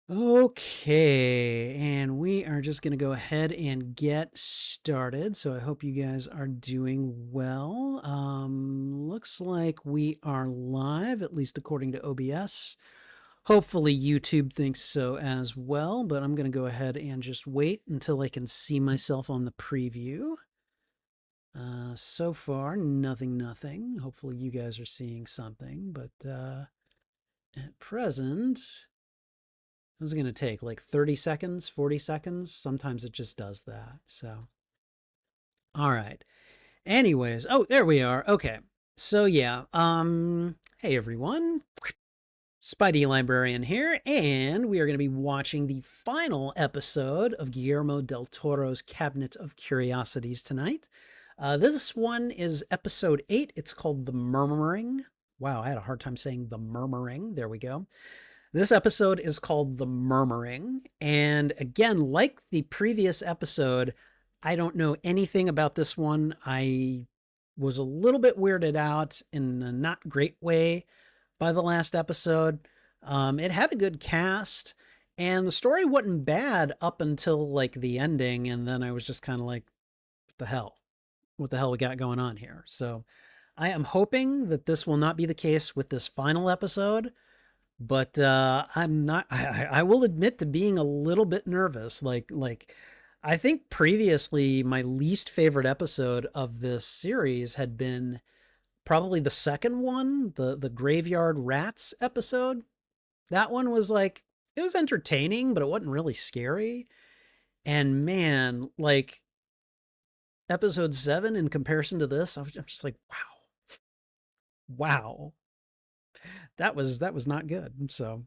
Okay, and we are just going to go ahead and get started. So I hope you guys are doing well. Looks like we are live, at least according to OBS. Hopefully YouTube thinks so as well, but I'm going to go ahead and just wait until I can see myself on the preview. So far, nothing. Hopefully you guys are seeing something, but at present, it was going to take like 30 seconds, 40 seconds. Sometimes it just does that. So, all right. Anyways, oh, there we are. Okay. So yeah, hey everyone. Spidey Librarian here, and we are going to be watching the final episode of Guillermo del Toro's Cabinet of Curiosities tonight. This one is episode 8. It's called The Murmuring. Wow, I had a hard time saying The Murmuring. There we go. This episode is called The Murmuring. And again, like the previous episode, I don't know anything about this one. I was a little bit weirded out in a not great way by the last episode. It had a good cast, and the story wasn't bad up until like the ending. And then I was just kind of like, what the hell? What the hell we got going on here? So I am hoping that this will not be the case with this final episode. But I'm not. I will admit to being a little bit nervous. Like, I think previously my least favorite episode of this series had been probably the second one, the Graveyard Rats episode. That one was like it was entertaining, but it wasn't really scary. And man, like episode 7 in comparison to this, I'm just like, wow, that was not good. So,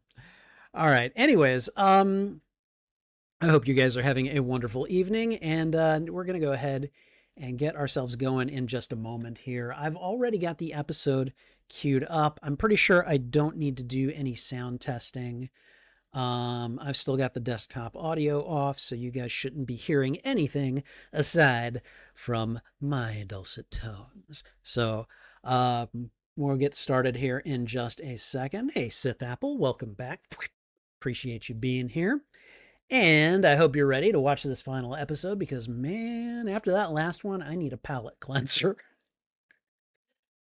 all right. Anyways, I hope you guys are having a wonderful evening, and we're going to go ahead and get ourselves going in just a moment here. I've already got the episode queued up. I'm pretty sure I don't need to do any sound testing. I've still got the desktop audio off, so you guys shouldn't be hearing anything aside from my dulcet tones. So we'll get started here in just a second. Hey, Sith Apple, welcome back. Appreciate you being here. And I hope you're ready to watch this final episode because, man, after that last one, I need a palate cleanser.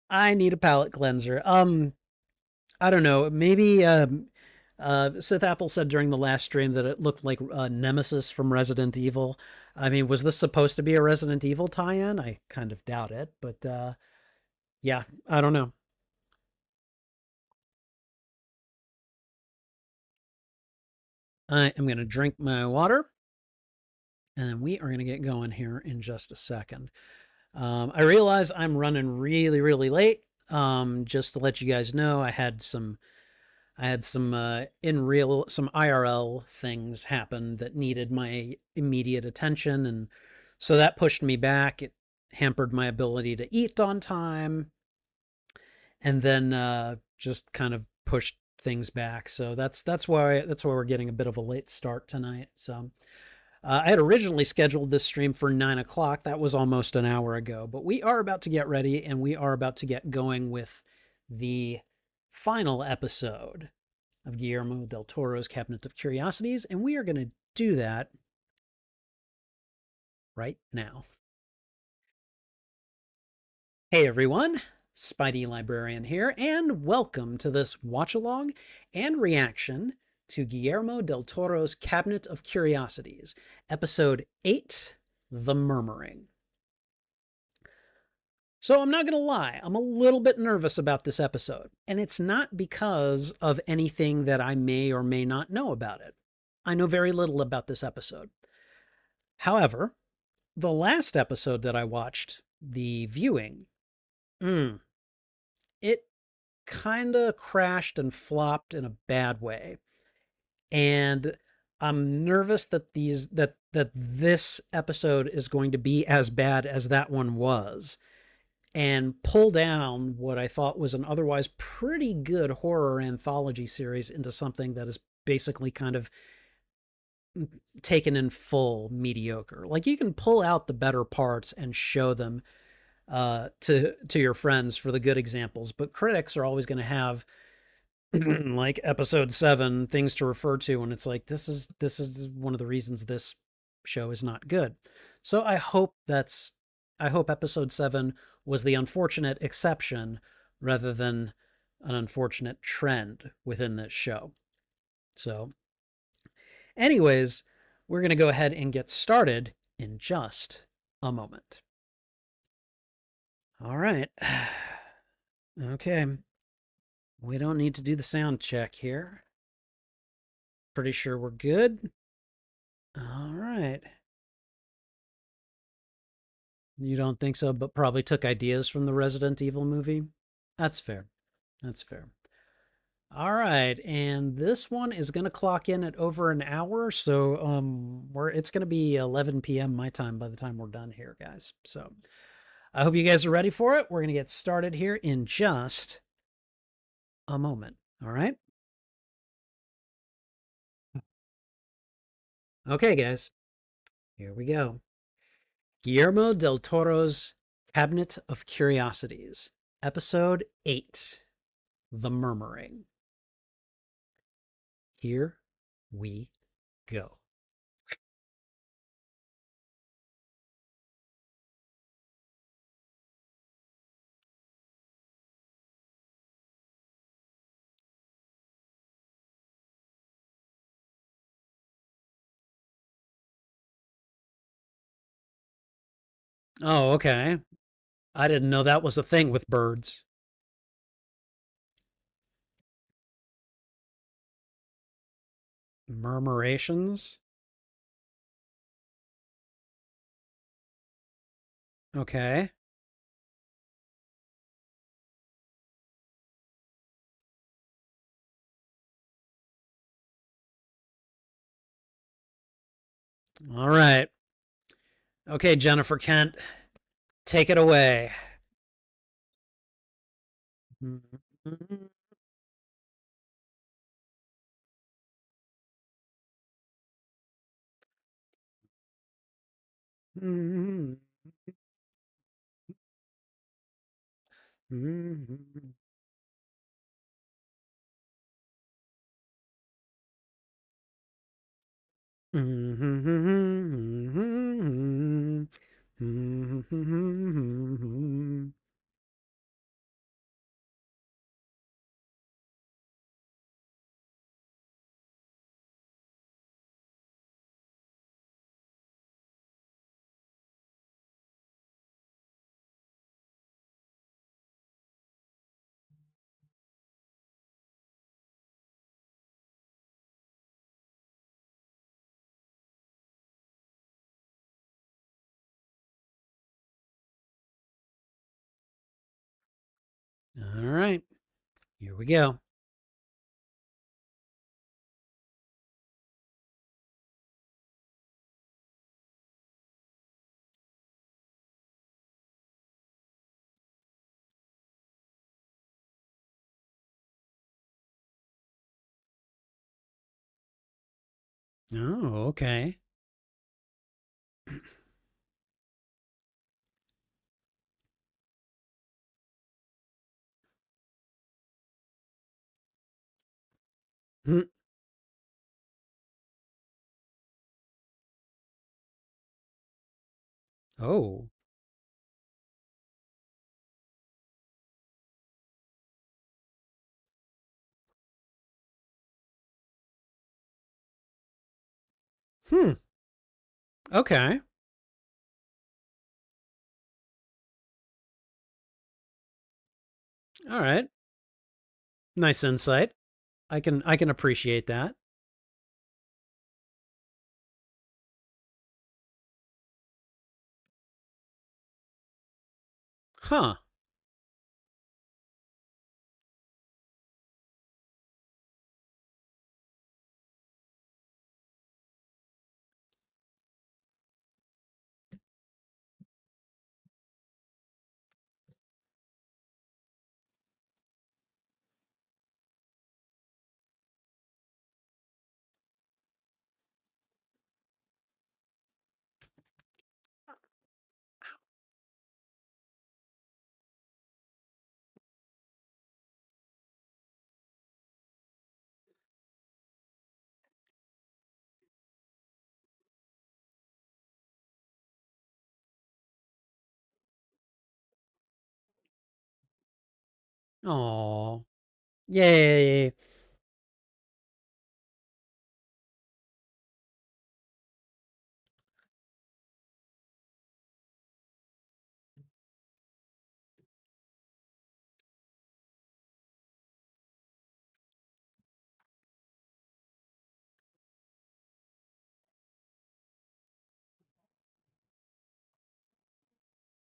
I need a palate cleanser. I don't know. Maybe Sith Apple said during the last stream that it looked like Nemesis from Resident Evil. I mean, was this supposed to be a Resident Evil tie-in? I kind of doubt it, but yeah, I don't know. I am going to drink my water, and we are going to get going here in just a second. I realize I'm running really late. Just to let you guys know, I had some some IRL things happen that needed my immediate attention, and so that pushed me back. It hampered my ability to eat on time, and then just kind of pushed things back. So that's why we're getting a bit of a late start tonight. So I had originally scheduled this stream for 9 o'clock. That was almost an hour ago, but we are about to get ready and we are about to get going with the final episode of Guillermo del Toro's Cabinet of Curiosities, and we are going to do that right now. Hey everyone, Spidey Librarian here, and welcome to this watch along and reaction to Guillermo del Toro's Cabinet of Curiosities, Episode 8, The Murmuring. So I'm not going to lie, I'm a little bit nervous about this episode, and it's not because of anything that I may or may not know about it. I know very little about this episode. However, the last episode that I watched, the viewing, it kind of crashed and flopped in a bad way. And I'm nervous that this episode is going to be as bad as that one was and pull down what I thought was an otherwise pretty good horror anthology series into something that is basically kind of taken in full mediocre. Like you can pull out the better parts and show them to your friends for the good examples, but critics are always going to have like episode 7, things to refer to, and it's like this is one of the reasons this show is not good. So I hope episode 7 was the unfortunate exception rather than an unfortunate trend within this show. So, anyways, we're going to go ahead and get started in just a moment. All right. Okay. We don't need to do the sound check here. Pretty sure we're good. All right. You don't think so, but probably took ideas from the Resident Evil movie? That's fair. That's fair. All right, and this one is going to clock in at over an hour, so we're it's going to be 11 p.m. my time by the time we're done here, guys. So, I hope you guys are ready for it. We're going to get started here in just a moment. All right? Okay, guys. Here we go. Guillermo del Toro's Cabinet of Curiosities, Episode 8, The Murmuring. Here we go. Oh, okay. I didn't know that was a thing with birds. Murmurations? Okay. All right. Okay, Jennifer Kent, take it away. All right. Here we go. Oh, okay. Oh. Hmm. Okay. All right. Nice insight. I can appreciate that. Huh. Oh, yay.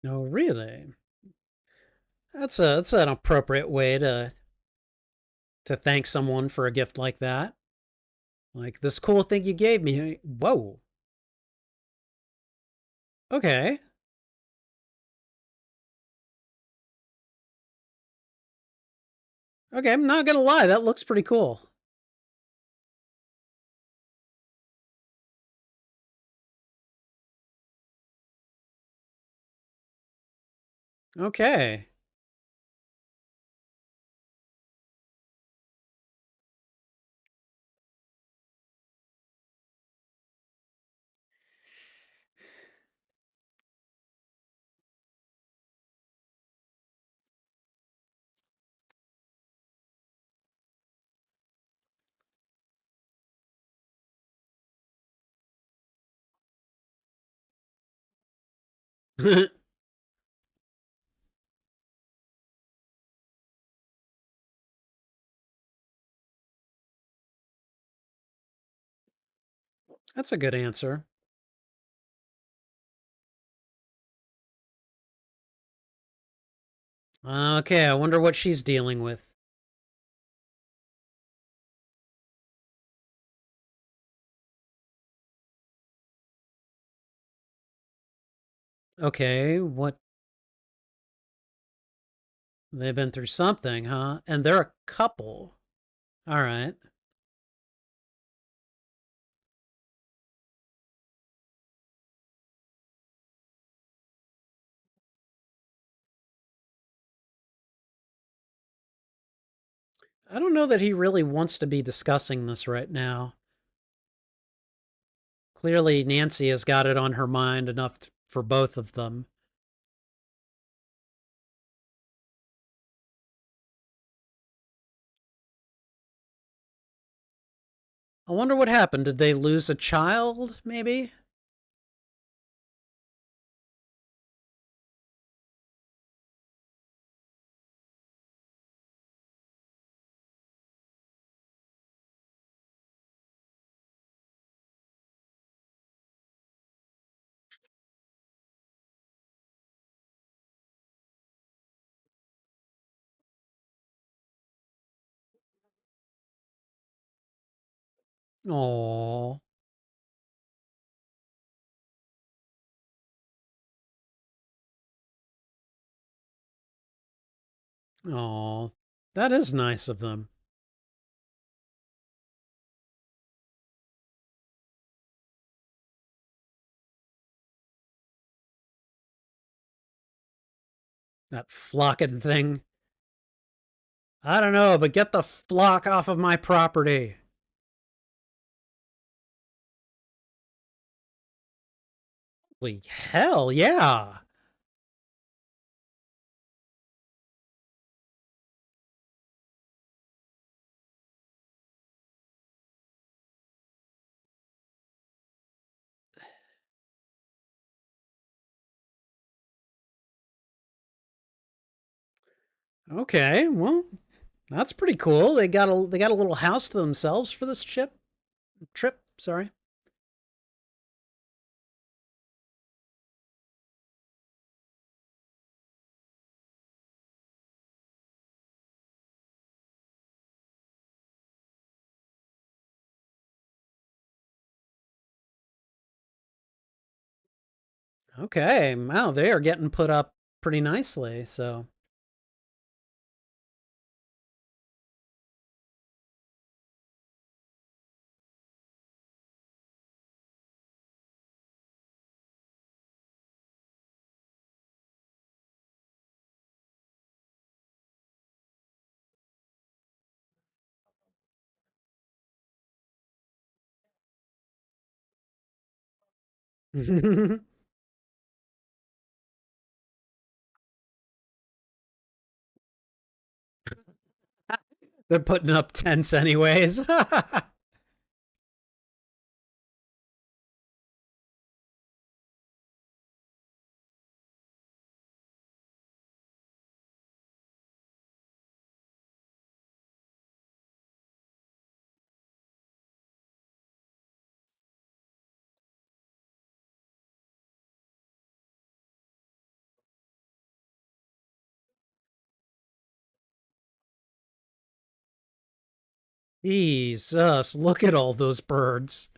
No, really. That's an appropriate way to thank someone for a gift like that. Like this cool thing you gave me. Whoa. Okay. Okay, I'm not gonna lie, that looks pretty cool. Okay. That's a good answer. Okay, I wonder what she's dealing with. Okay, what they've been through something, huh? And they're a couple. All right. I don't know that he really wants to be discussing this right now. Clearly, Nancy has got it on her mind enough for both of them. I wonder what happened. Did they lose a child, maybe? Oh, oh, that is nice of them. That flocking thing. I don't know, but get the flock off of my property. Holy hell, yeah. Okay, well, that's pretty cool. They got a little house to themselves for this trip. Sorry. Okay, wow, they are getting put up pretty nicely. So They're putting up tents anyways. Jesus, look at all those birds.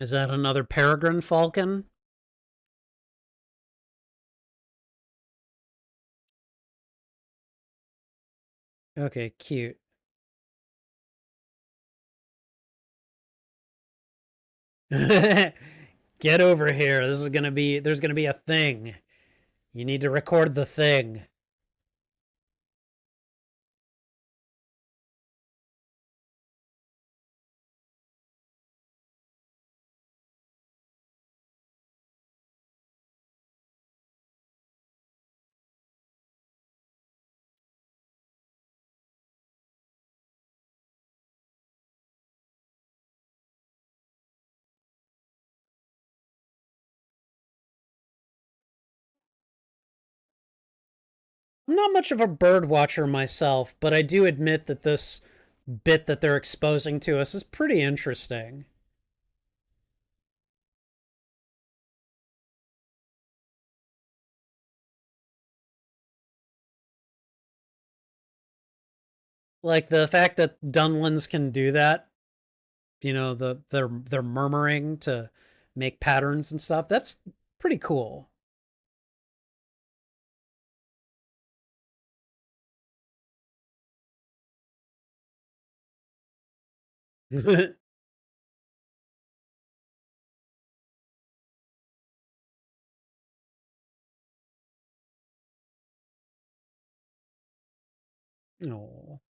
Is that another peregrine falcon? Okay, cute. Get over here. There's gonna be a thing. You need to record the thing. I'm not much of a bird watcher myself, but I do admit that this bit that they're exposing to us is pretty interesting. Like the fact that Dunlins can do that, they're murmuring to make patterns and stuff. That's pretty cool. Oh.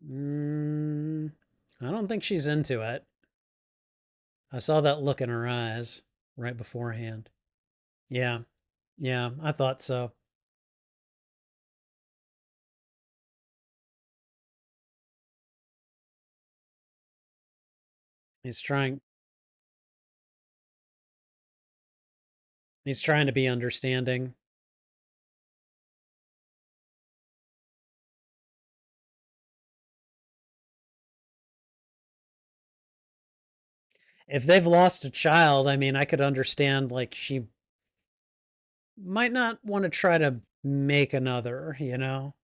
Mm, I don't think she's into it. I saw that look in her eyes right beforehand. Yeah, yeah, I thought so. He's trying he's trying to be understanding. If they've lost a child, I mean, I could understand like she might not want to try to make another, you know?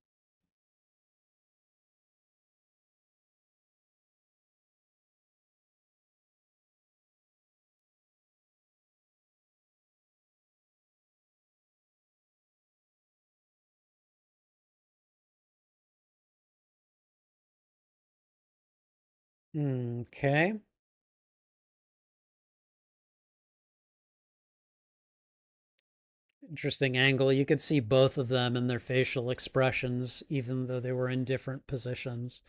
Okay. Interesting angle. You could see both of them in their facial expressions, even though they were in different positions.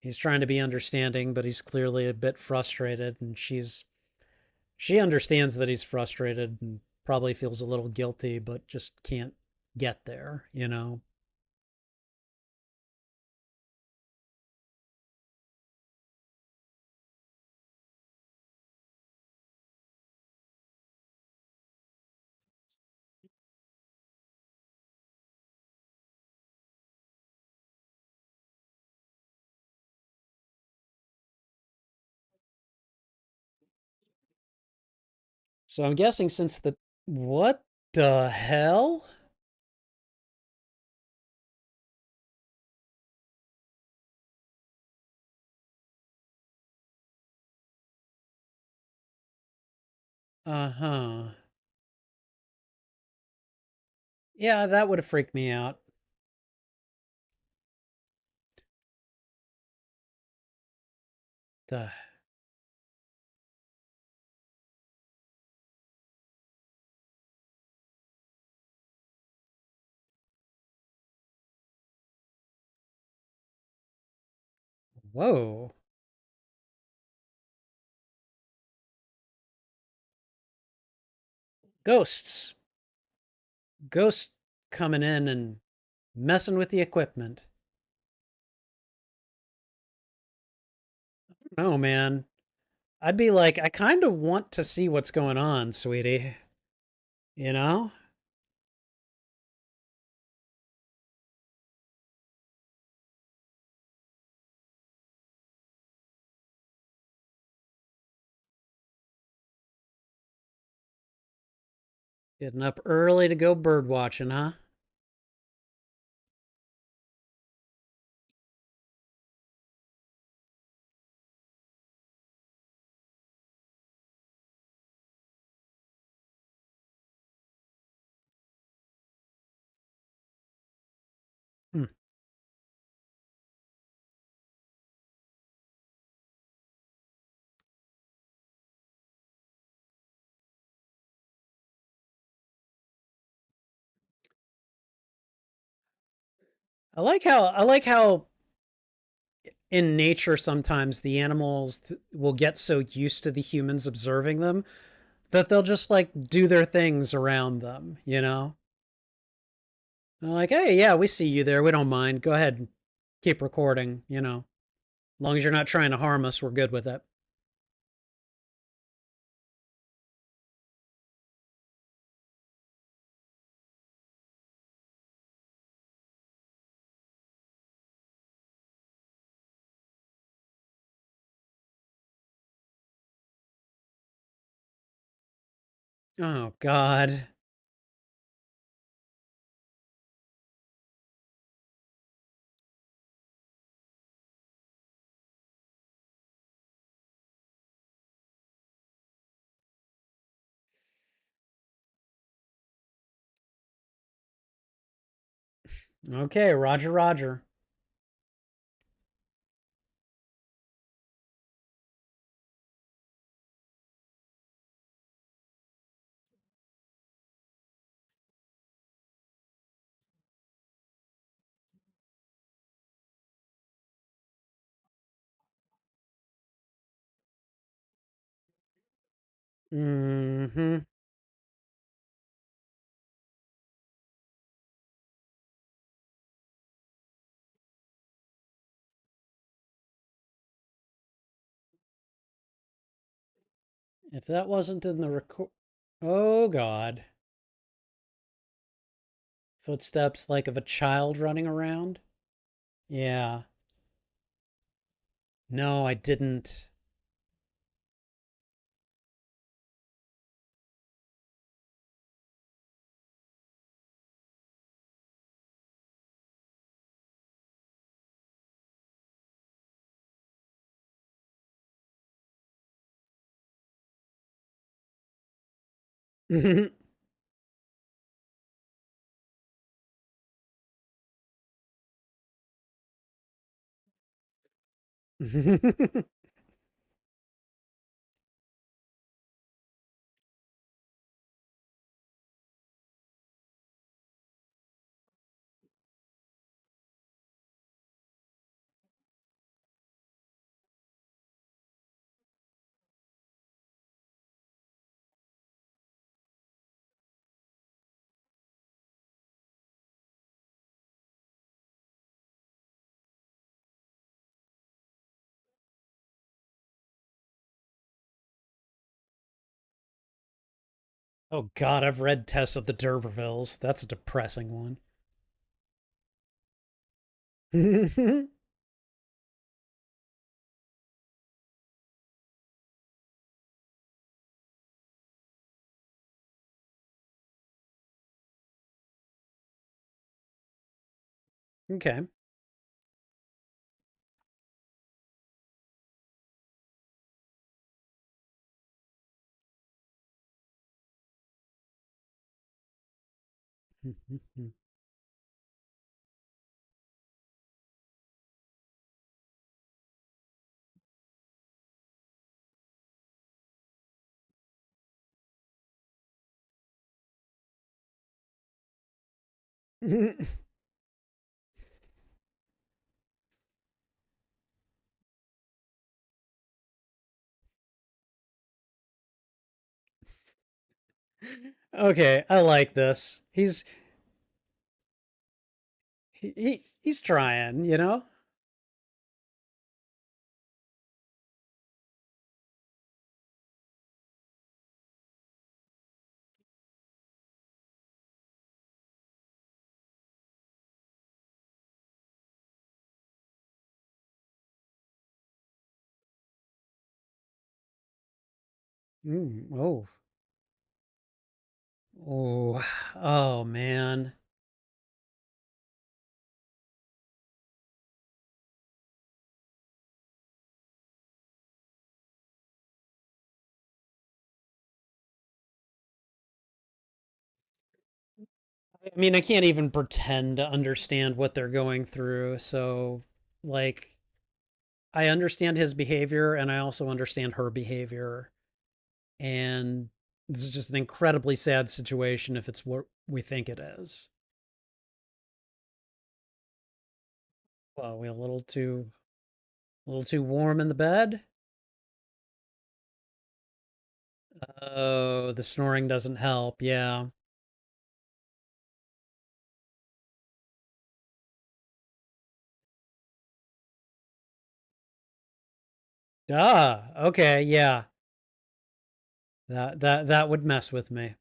He's trying to be understanding, but he's clearly a bit frustrated, and she understands that he's frustrated and probably feels a little guilty, but just can't get there, you know? So I'm guessing since the. What the hell? Uh huh. Yeah, that would have freaked me out. The. Whoa. Ghosts. Ghosts coming in and messing with the equipment. Oh, man. I'd be like, I kind of want to see what's going on, sweetie. You know? Getting up early to go bird watching, huh? Hmm. I like how in nature sometimes the animals will get so used to the humans observing them that they'll just like do their things around them, you know? They're like, hey, yeah, we see you there. We don't mind. Go ahead and keep recording, you know. As long as you're not trying to harm us, we're good with it. Oh, God. Okay, Roger, Roger. Mm-hmm. If that wasn't in the record. Oh, God. Footsteps like of a child running around? Yeah. No, I didn't. Oh, God, I've read Tess of the D'Urbervilles. That's a depressing one. Okay. Okay, I like this. He's trying, you know? Oh. Oh. Oh man. I mean, I can't even pretend to understand what they're going through. So, like, I understand his behavior and I also understand her behavior. And this is just an incredibly sad situation if it's what we think it is. Well, we a little too warm in the bed. Oh, the snoring doesn't help. Yeah. Ah, okay, yeah. That would mess with me.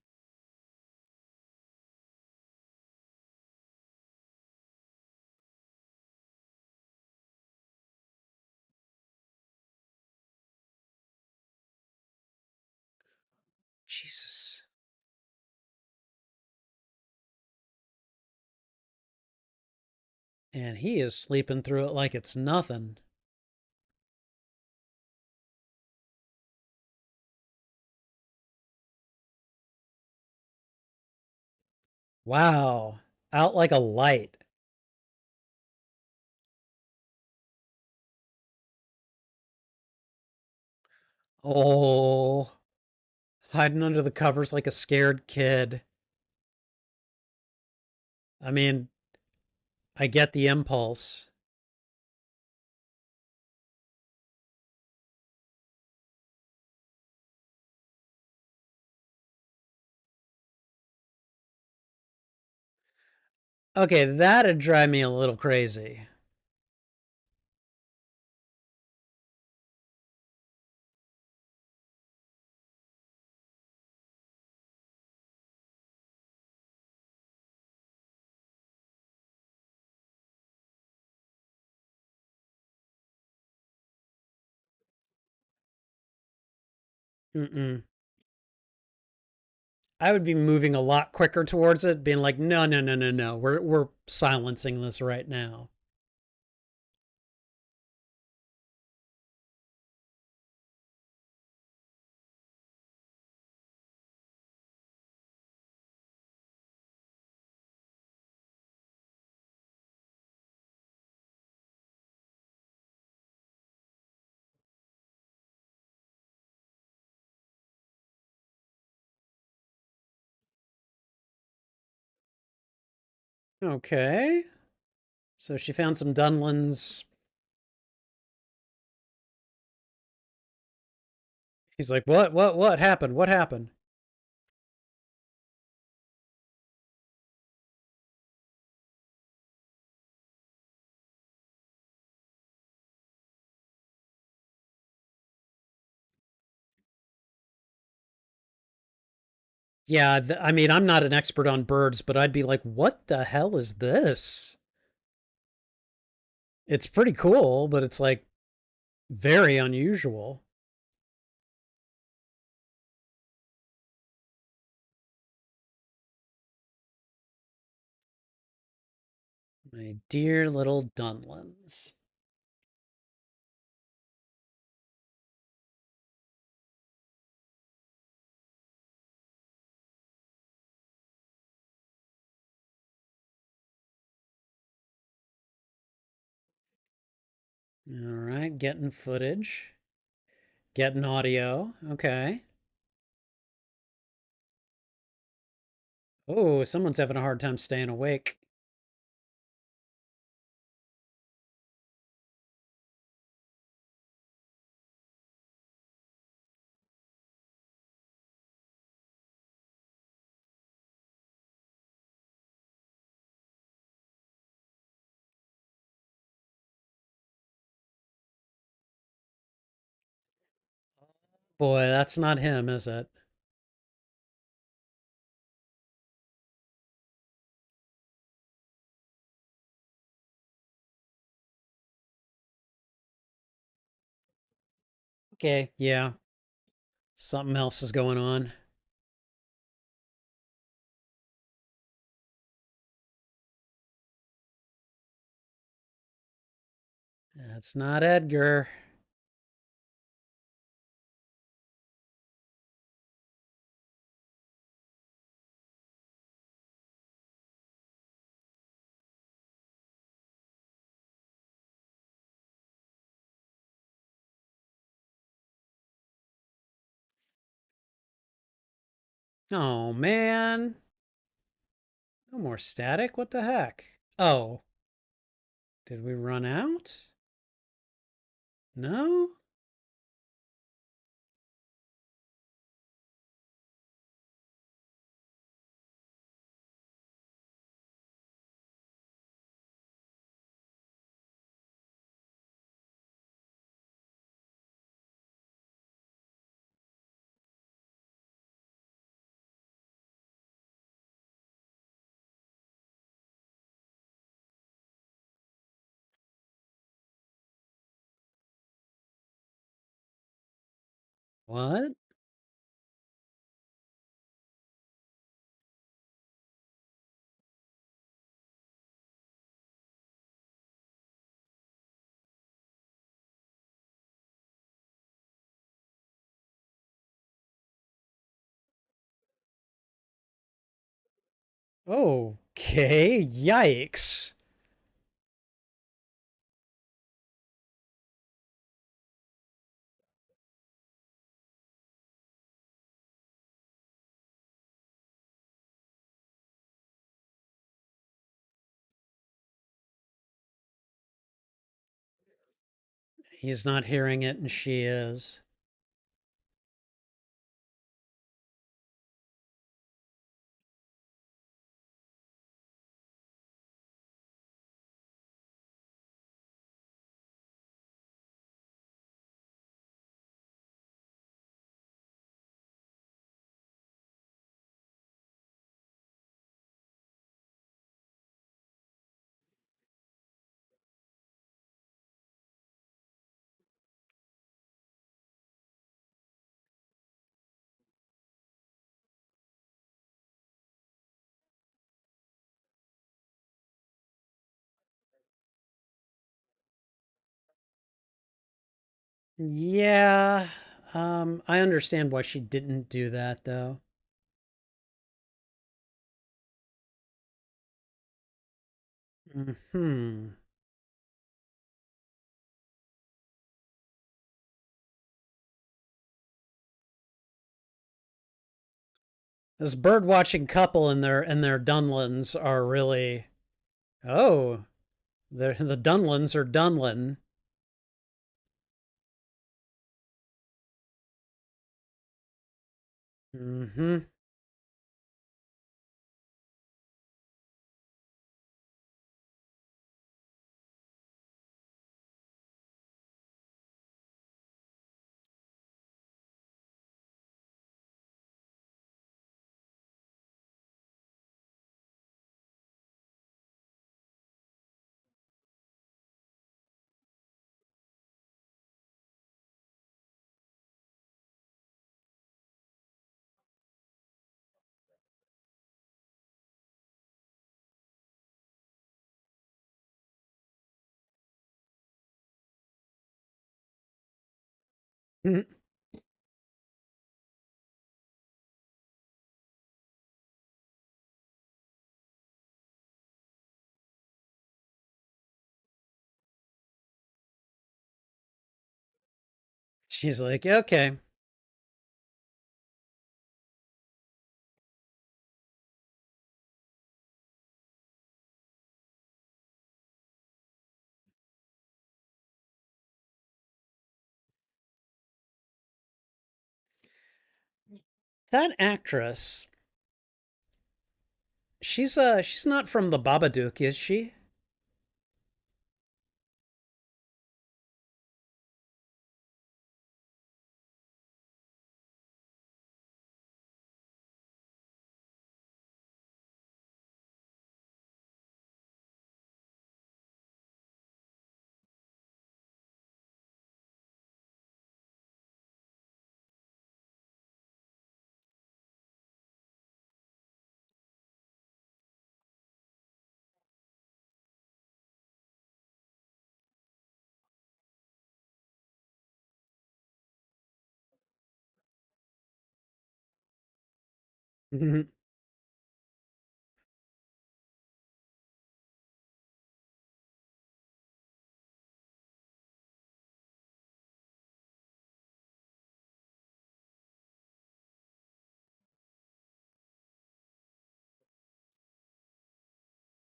Jesus. And he is sleeping through it like it's nothing. Wow. Out like a light. Oh, hiding under the covers like a scared kid. I mean, I get the impulse. Okay, that'd drive me a little crazy. Mm-mm. I would be moving a lot quicker towards it, being like, no, no, no, no, no. We're silencing this right now. Okay. So she found some Dunlins. He's like, what happened? What happened? Yeah, I mean, I'm not an expert on birds, but I'd be like, what the hell is this? It's pretty cool, but it's like very unusual. My dear little Dunlins. All right, getting footage, getting audio. Okay. Oh, someone's having a hard time staying awake. Boy, that's not him, is it? Okay, yeah. Something else is going on. That's not Edgar. Oh, man. No more static? What the heck? Oh, did we run out? No? What? Okay, yikes. He's not hearing it, and she is. Yeah, I understand why she didn't do that, though. Hmm. This bird watching couple and their Dunlins are really. Oh, the Dunlins are Dunlin. Mm-hmm. She's like, okay. That actress, she's not from the Babadook, is she?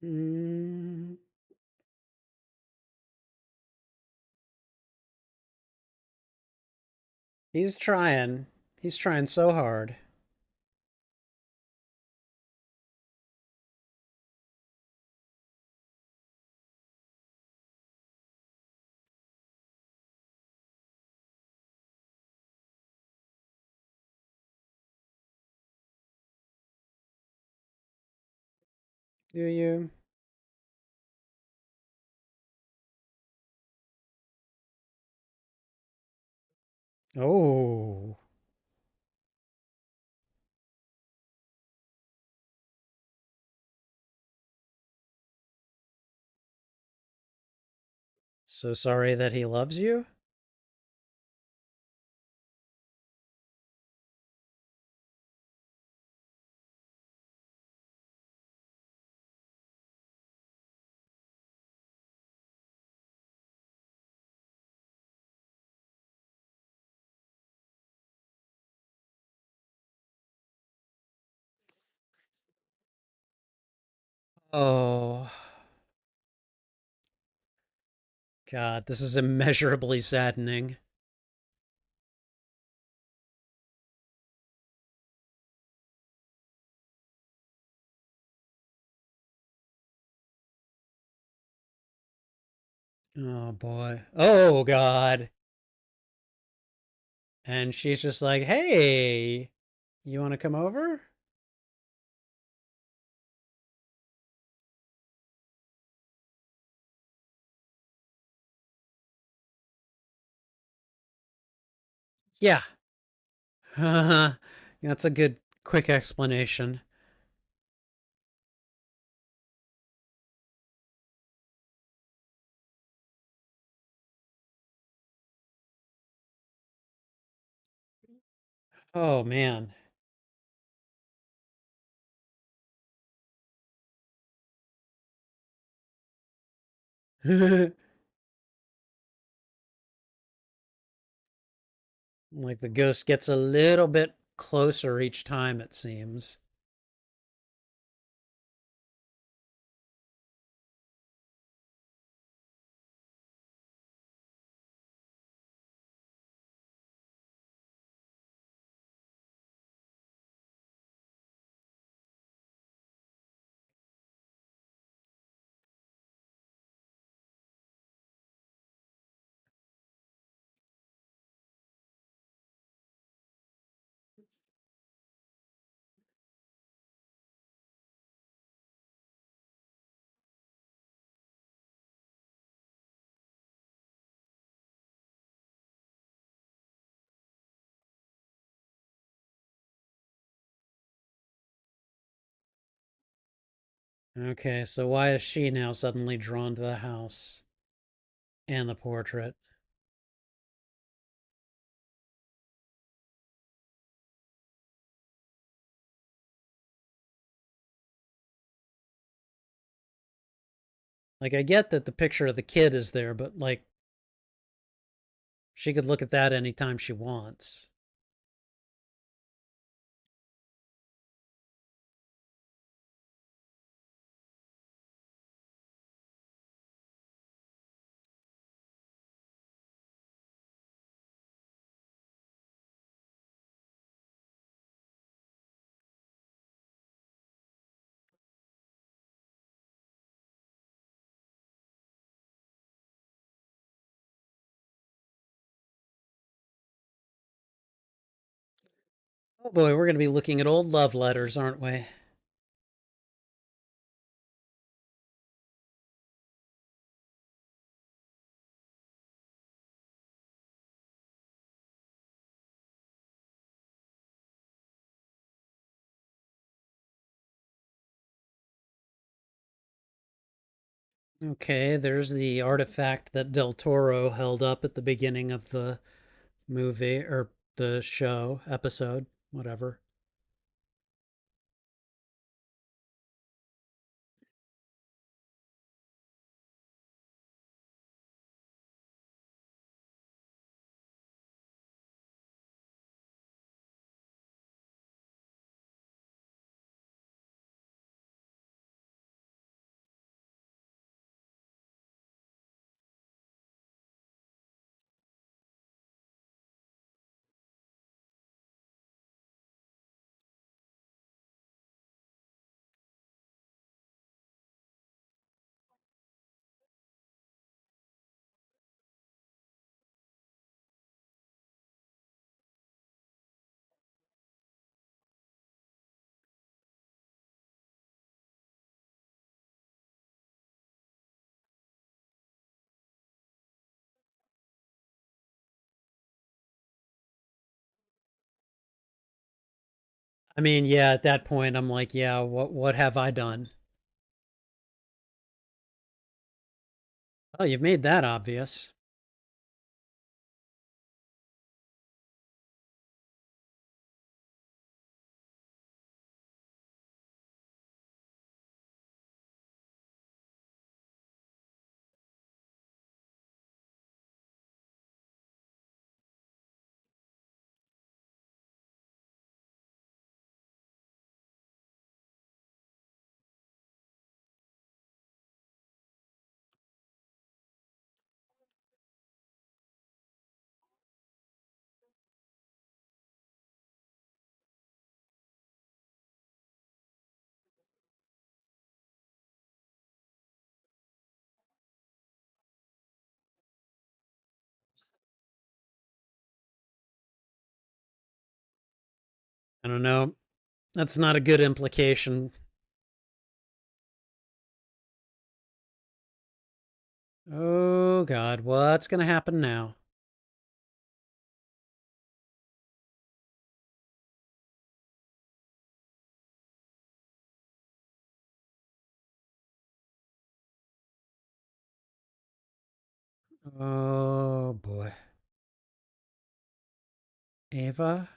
Mm, he's trying. He's trying so hard. Do you? Oh, so sorry that he loves you? Oh, God, this is immeasurably saddening. Oh, boy. Oh, God. And she's just like, hey, you want to come over? Yeah. That's a good, quick explanation. Oh, man. Like the ghost gets a little bit closer each time, it seems. Okay, so why is she now suddenly drawn to the house and the portrait? Like, I get that the picture of the kid is there, but like, she could look at that anytime she wants. Oh boy, we're going to be looking at old love letters, aren't we? Okay, there's the artifact that Del Toro held up at the beginning of the movie or the show episode, whatever. I mean, yeah, at that point, I'm like, yeah, what have I done? Oh, you've made that obvious. I don't know. That's not a good implication. Oh, God, what's going to happen now? Oh, boy. Ava?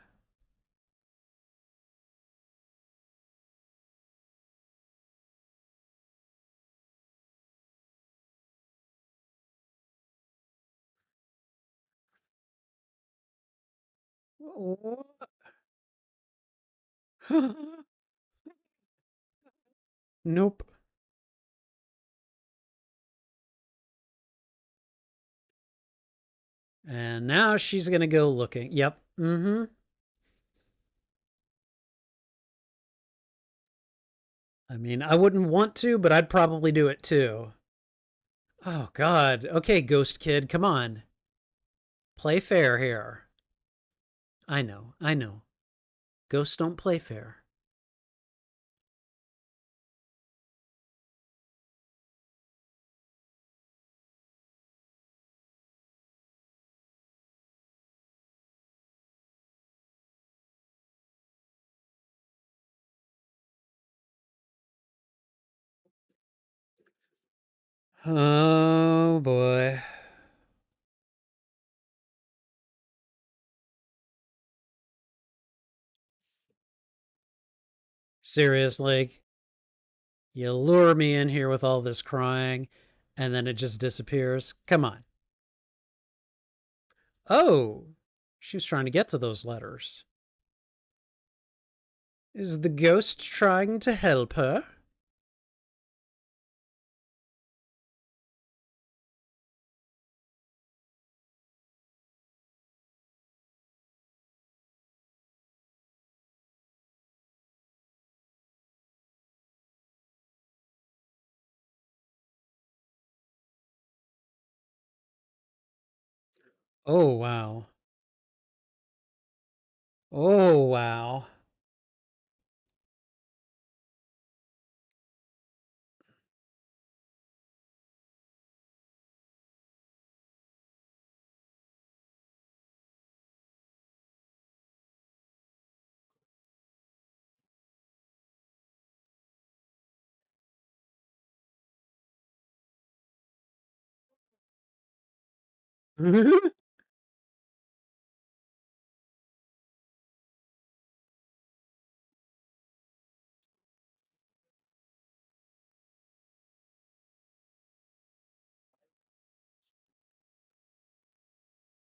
Nope. And now she's going to go looking. Yep. Mm-hmm. I mean, I wouldn't want to, but I'd probably do it too. Oh, God. Okay, Ghost Kid, come on. Play fair here. I know. I know. Ghosts don't play fair. Oh, boy. Seriously. You lure me in here with all this crying, and then it just disappears. Come on. Oh, she was trying to get to those letters. Is the ghost trying to help her? Oh, wow. Oh, wow.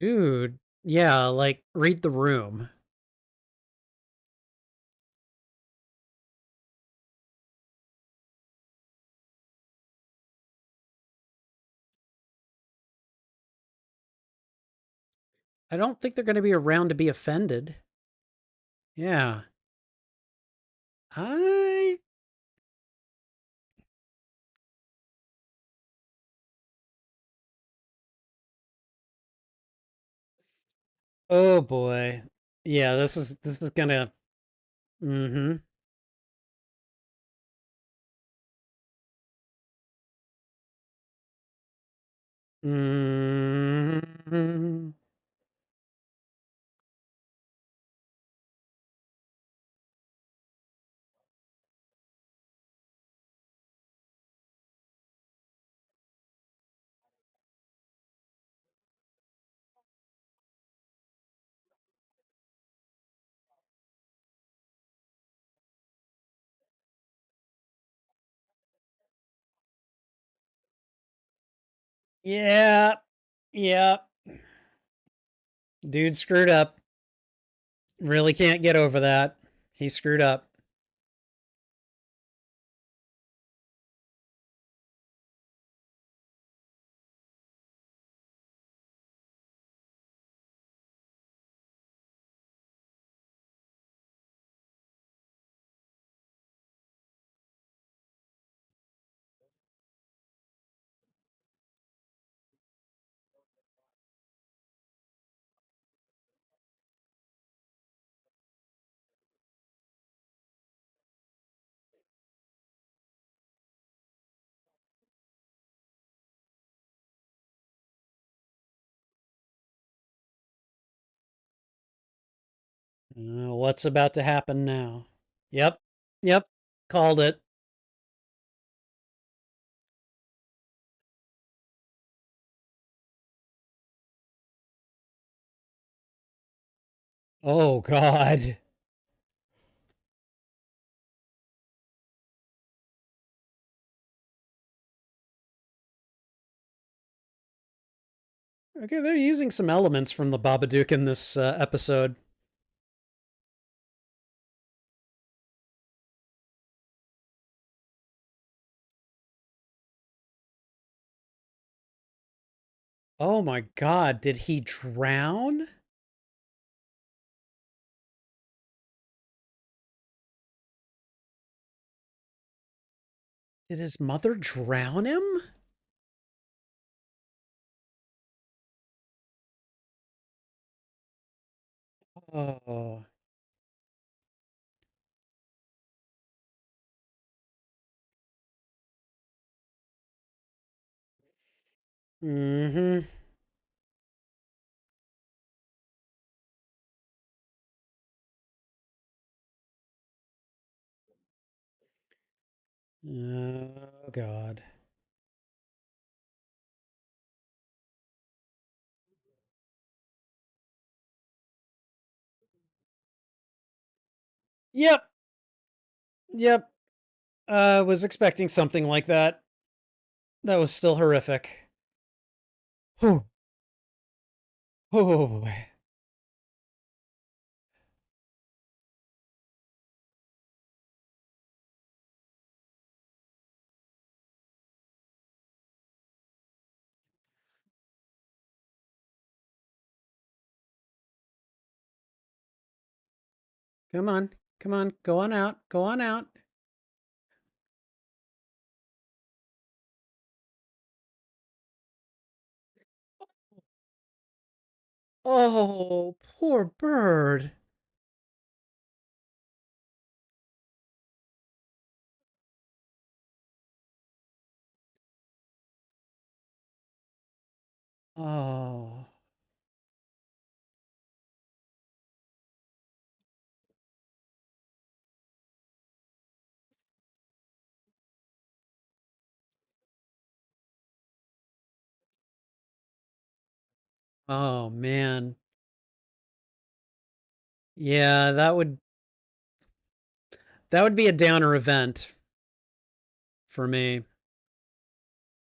Dude, yeah, like, read the room. I don't think they're going to be around to be offended. Yeah. I. Oh, boy. Yeah, this is gonna. Mm hmm. Mm hmm. Yeah. Yeah. Dude screwed up. Really can't get over that. He screwed up. What's about to happen now? Yep. Yep. Called it. Oh, God. Okay, they're using some elements from the Babadook in this episode. Oh my God, did he drown? Did his mother drown him? Oh. Mm-hmm. Oh, God. Yep. Yep. Was expecting something like that. That was still horrific. Oh, oh, come on, come on, go on out, go on out. Oh, poor bird. Oh, oh man. Yeah, that would be a downer event for me.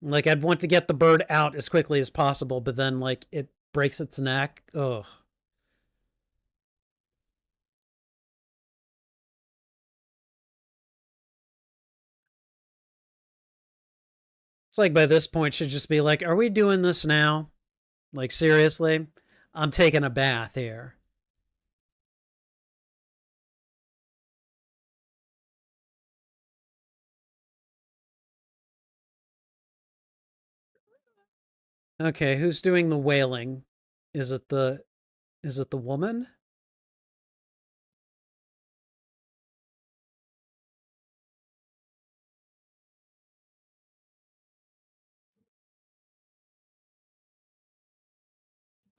Like I'd want to get the bird out as quickly as possible, but then like it breaks its neck. Oh. It's like by this point should just be like, are we doing this now? Like seriously? I'm taking a bath here. Okay, who's doing the wailing? Is it the is it the woman?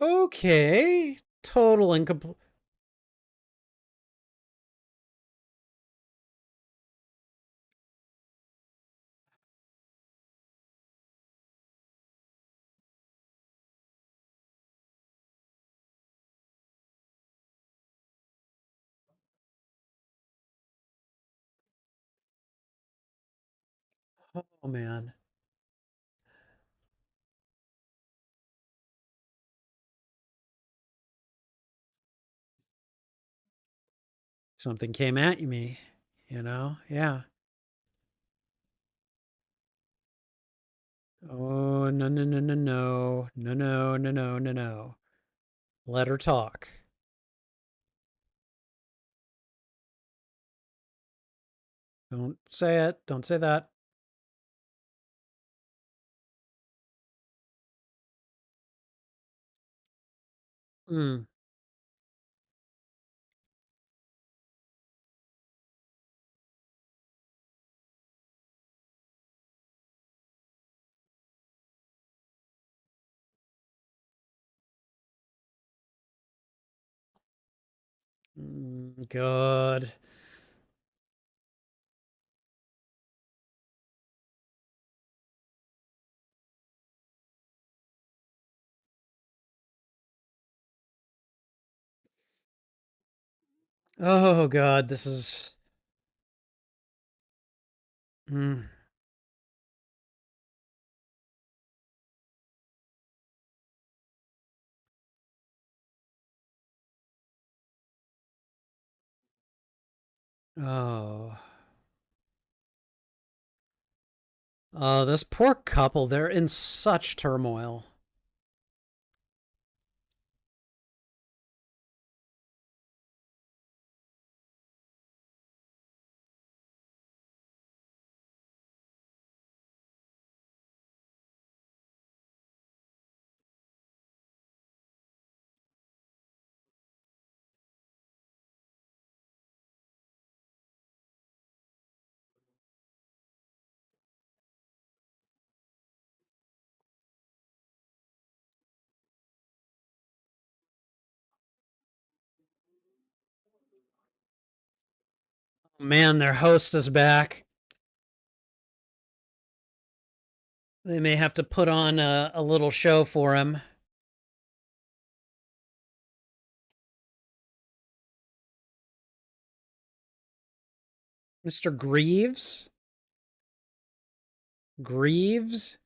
Okay. Total incomplete. Oh man. Something came at me, Yeah. Oh, no, no, no, no, no. No, no, no, no, no, no. Let her talk. Don't say it. Don't say that. Mm. God. Oh, God. This is. Mm. Oh. Oh, this poor couple. They're in such turmoil. Man, their host is back. They may have to put on a little show for him. Mr. Greaves? Greaves?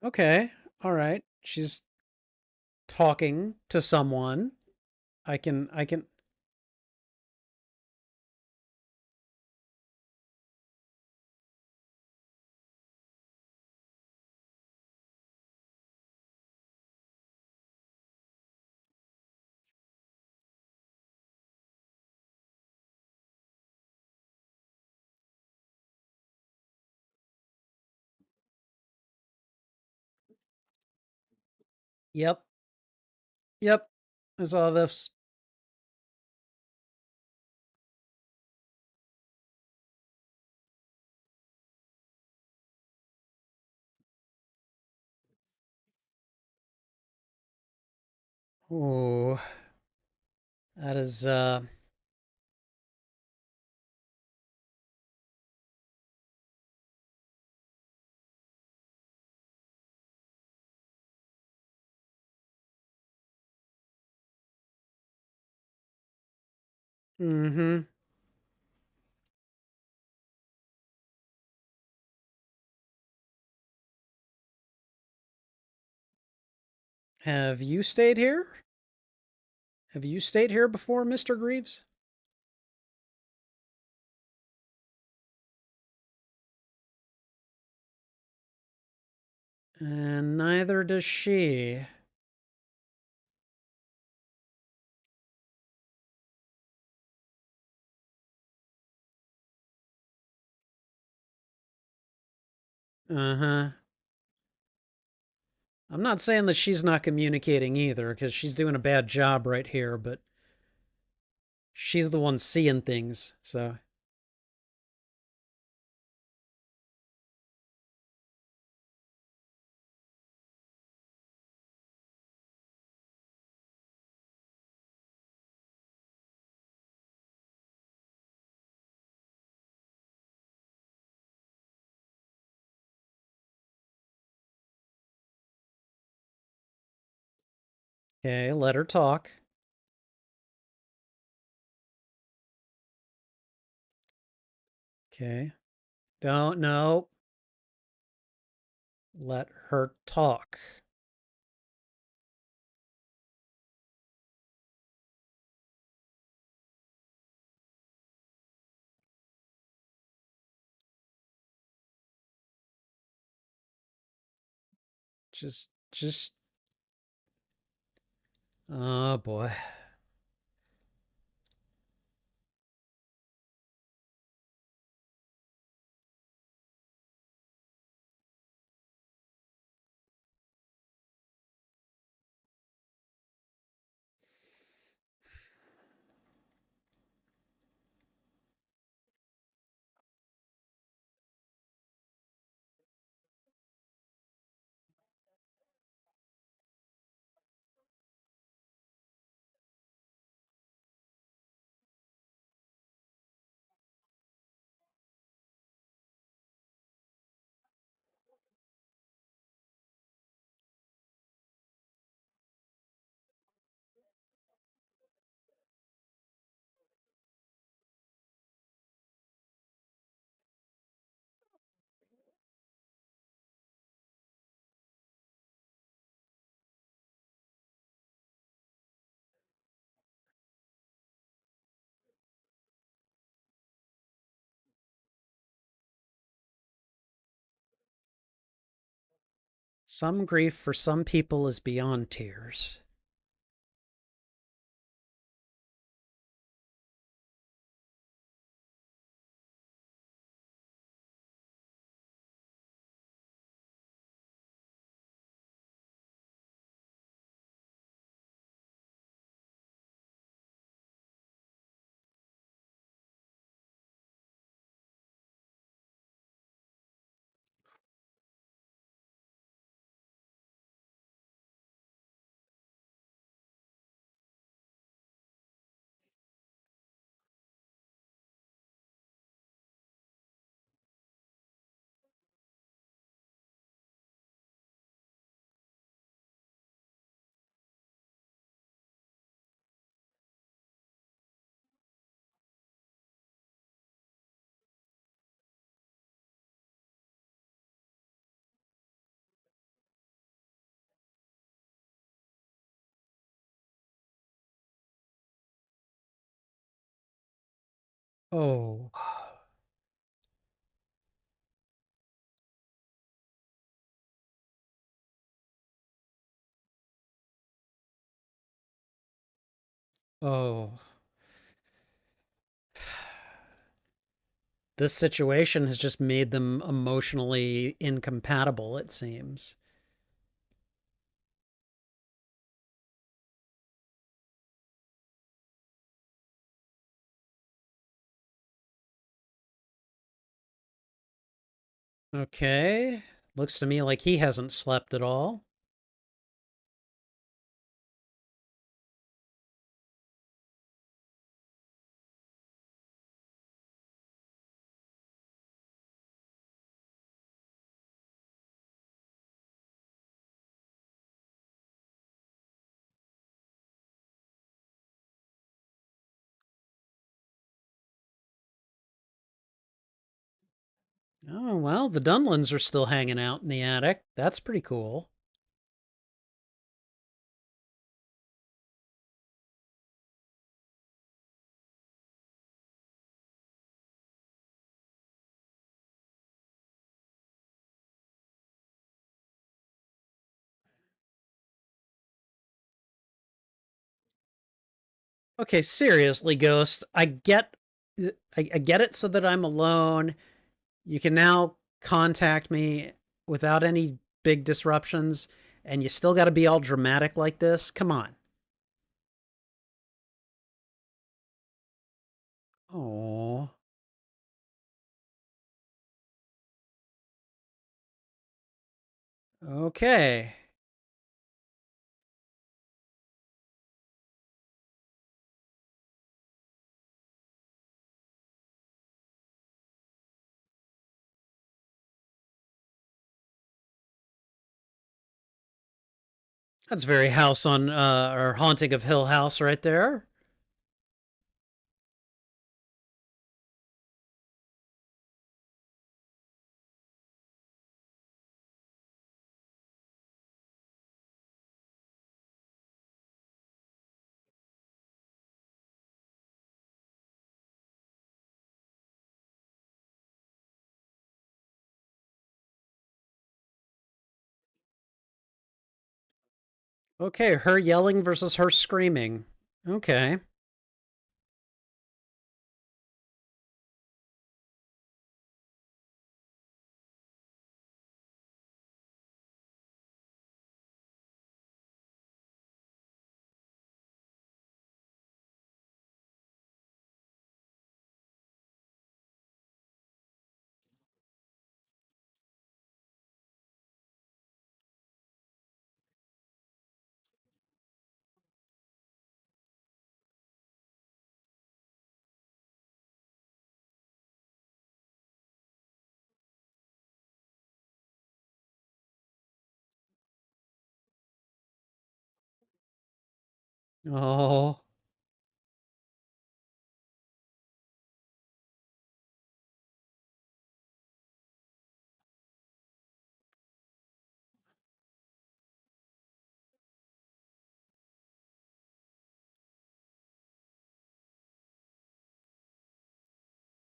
Okay. All right. She's talking to someone. I can. Yep. Yep. I saw this. Oh, that is mm-hmm. Have you stayed here? Have you stayed here before, Mr. Greaves? And neither does she. Uh-huh. I'm not saying that she's not communicating either, because she's doing a bad job right here, but she's the one seeing things, so. Okay, let her talk. Okay. Don't know. Let her talk. Just. Oh boy. Some grief for some people is beyond tears. Oh. Oh. This situation has just made them emotionally incompatible, it seems. Okay. Looks to me like he hasn't slept at all. Oh, well, the Dunlins are still hanging out in the attic. That's pretty cool. Okay, seriously, Ghost. I get it so that I'm alone. You can now contact me without any big disruptions, and you still got to be all dramatic like this. Come on. Oh. Okay. That's very House on or Haunting of Hill House right there. Okay, her yelling versus her screaming. Okay. Oh.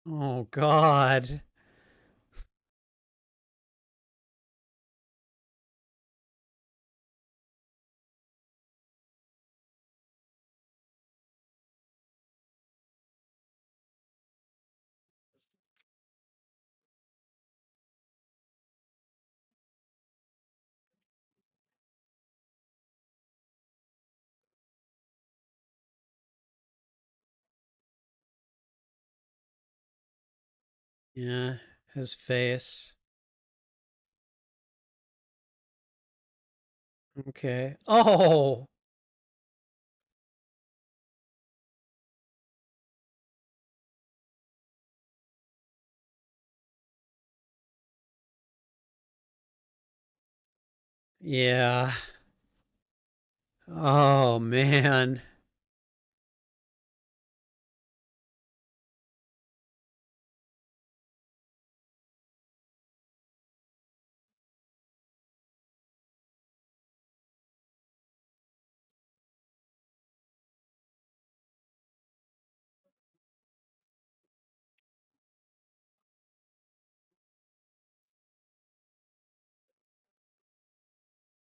Oh God. Yeah, his face. Okay. Oh. Yeah. Oh man.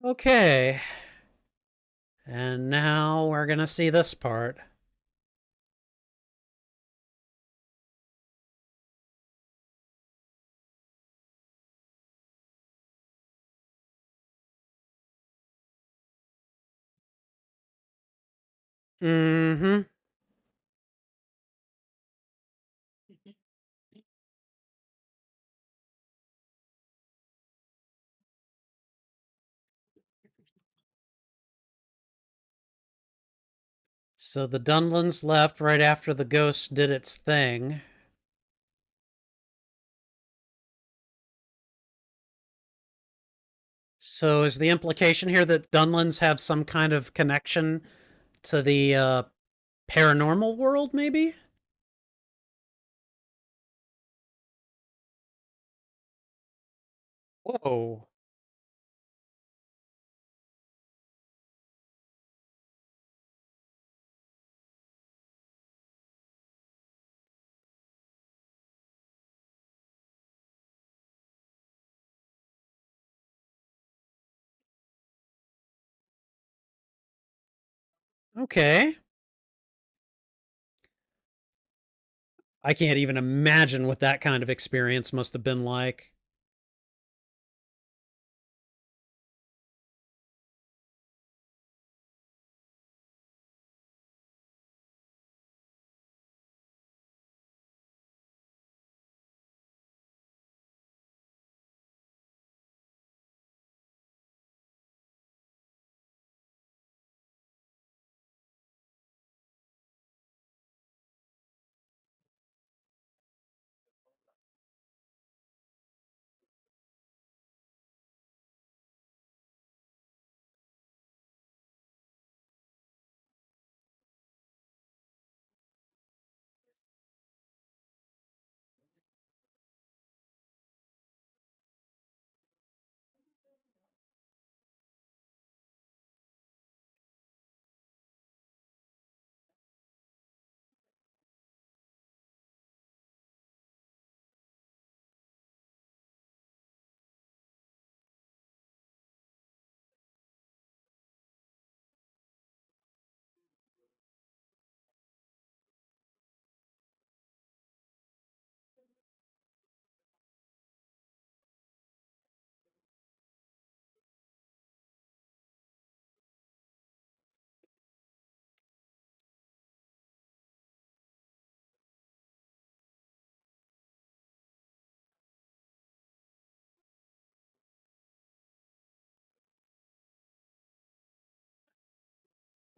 Okay. And now we're gonna see this part. Mm-hmm. So the Dunlins left right after the ghost did its thing. So is the implication here that Dunlins have some kind of connection to the paranormal world, maybe? Whoa. Okay. I can't even imagine what that kind of experience must have been like.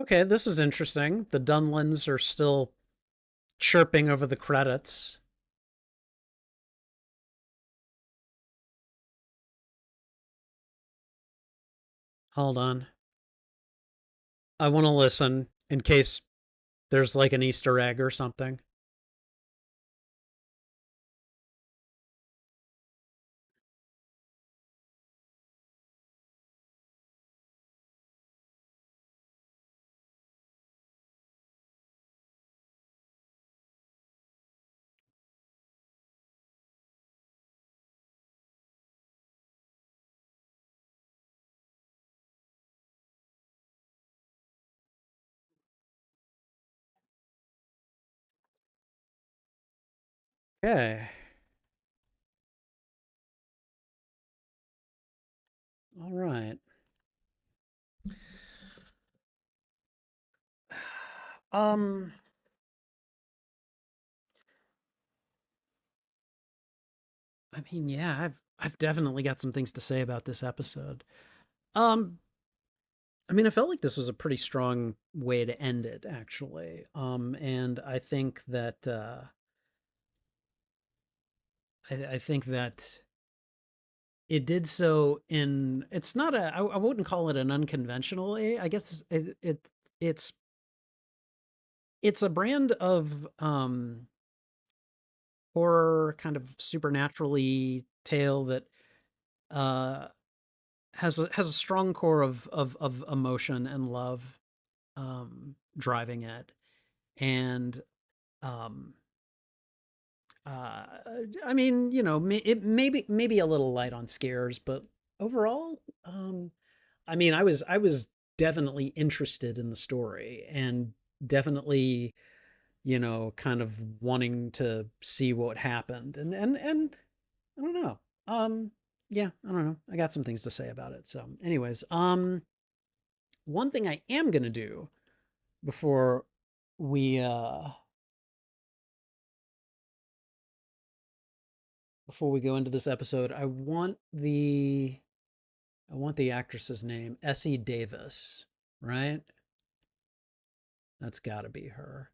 Okay, this is interesting. The Dunlins are still chirping over the credits. Hold on. I want to listen in case there's like an Easter egg or something. Okay. All right. Um, I mean, yeah, I've definitely got some things to say about this episode. Um, I mean, I felt like this was a pretty strong way to end it, actually. And I think that I think that it did so in it's not a I wouldn't call it an unconventional way. I guess it's it's a brand of horror kind of supernaturally tale that uh has a strong core of emotion and love driving it. And um uh I mean, you know, it maybe a little light on scares, but overall I mean, I was definitely interested in the story and definitely, you know, kind of wanting to see what happened. And I don't know. Yeah, I don't know. I got some things to say about it. So, anyways, one thing I am going to do before we before we go into this episode, I want the actress's name, Essie Davis, right? That's got to be her.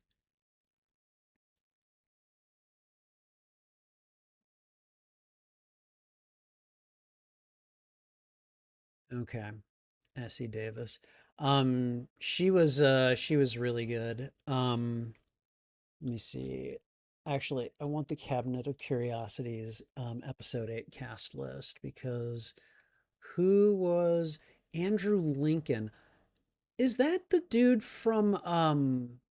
Okay. Essie Davis. She was really good. Let me see. Actually, I want the Cabinet of Curiosities episode 8 cast list because who was Andrew Lincoln? Is that the dude from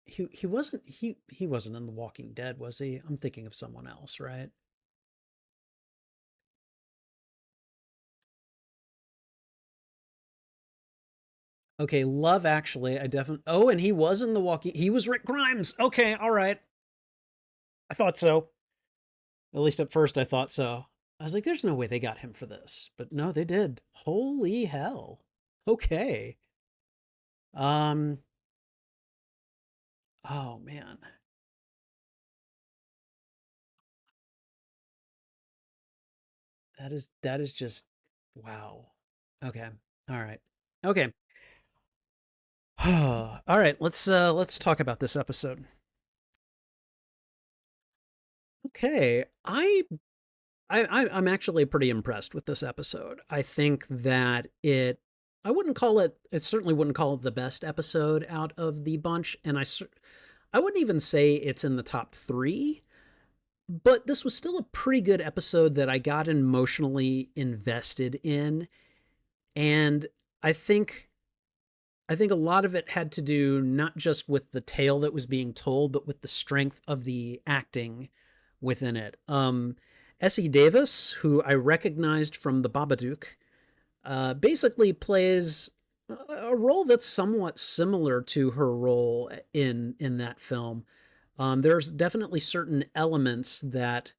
he wasn't in The Walking Dead, was he? I'm thinking of someone else, right? Okay, Love Actually, I definitely. Oh, and he was in The Walking. He was Rick Grimes. Okay, all right. I thought so. At least at first I thought so. I was like, there's no way they got him for this. But no, they did. Holy hell. Okay. Um, oh man. That is just wow. Okay. All right. Okay. All right, let's talk about this episode. Okay. I'm actually pretty impressed with this episode. I think that I wouldn't call it certainly wouldn't call it the best episode out of the bunch, and I wouldn't even say it's in the top 3, but this was still a pretty good episode that I got emotionally invested in. And I think I think a lot of it had to do not just with the tale that was being told, but with the strength of the acting within it. Essie Davis, who I recognized from The Babadook, basically plays a role that's somewhat similar to her role in that film. There's definitely certain elements that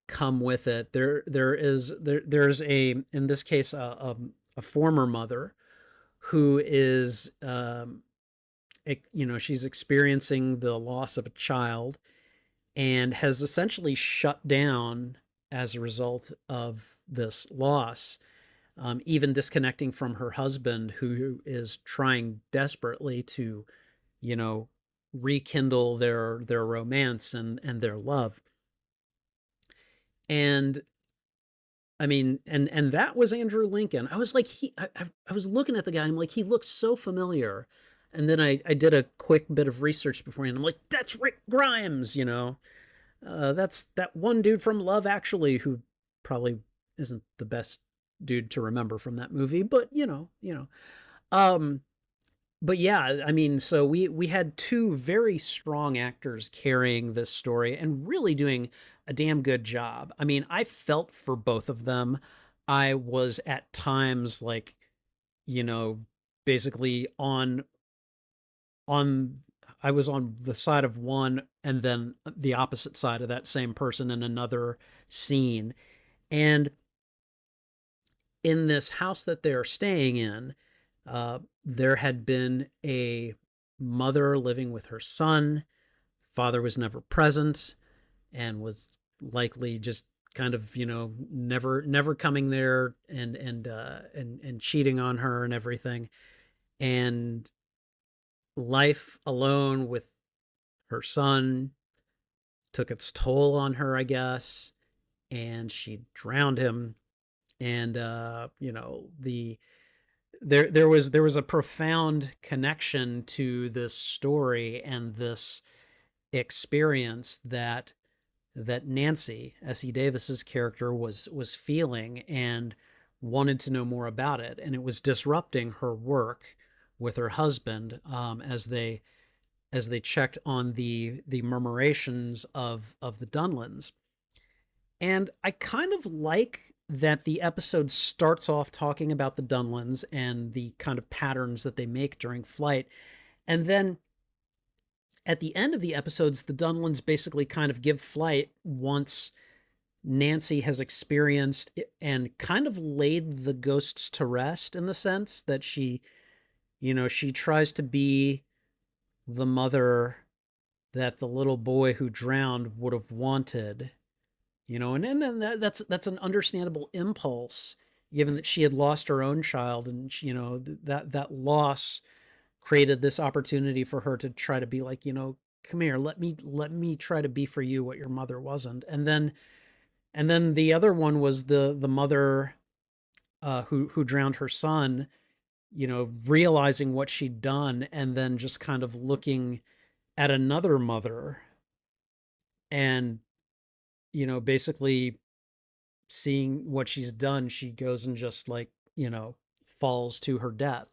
come with it. There's a in this case a former mother who is you know, she's experiencing the loss of a child and has essentially shut down as a result of this loss. even disconnecting from her husband, who is trying desperately to, you know, rekindle their romance and their love. And I mean, and that was Andrew Lincoln. I was like, I was looking at the guy. I'm like, he looks so familiar. And then I did a quick bit of research beforehand. I'm like, that's Rick Grimes. You know, that's that one dude from Love Actually, who probably isn't the best dude to remember from that movie, but Um, but yeah, I mean, so we had two very strong actors carrying this story and really doing a damn good job. I mean, I felt for both of them. I was at times like, you know, basically on I was on the side of one and then the opposite side of that same person in another scene. And in this house that they're staying in, there had been a mother living with her son. Father was never present and was likely just kind of, never coming there and cheating on her and everything. And life alone with her son took its toll on her, I guess, and she drowned him. And there was a profound connection to this story and this experience that Nancy S.E. Davis's character was feeling and wanted to know more about it, and it was disrupting her work with her husband, as they checked on the murmurations of the Dunlins. And I kind of like that the episode starts off talking about the Dunlins and the kind of patterns that they make during flight. And then at the end of the episodes, the Dunlins basically kind of give flight once Nancy has experienced and kind of laid the ghosts to rest, in the sense that she tries to be the mother that the little boy who drowned would have wanted. And that's an understandable impulse, given that she had lost her own child, and that loss created this opportunity for her to try to be like, come here, let me try to be for you what your mother wasn't. And then the other one was the mother, who drowned her son, realizing what she'd done, and then just kind of looking at another mother and basically seeing what she's done, she goes and just like, falls to her death.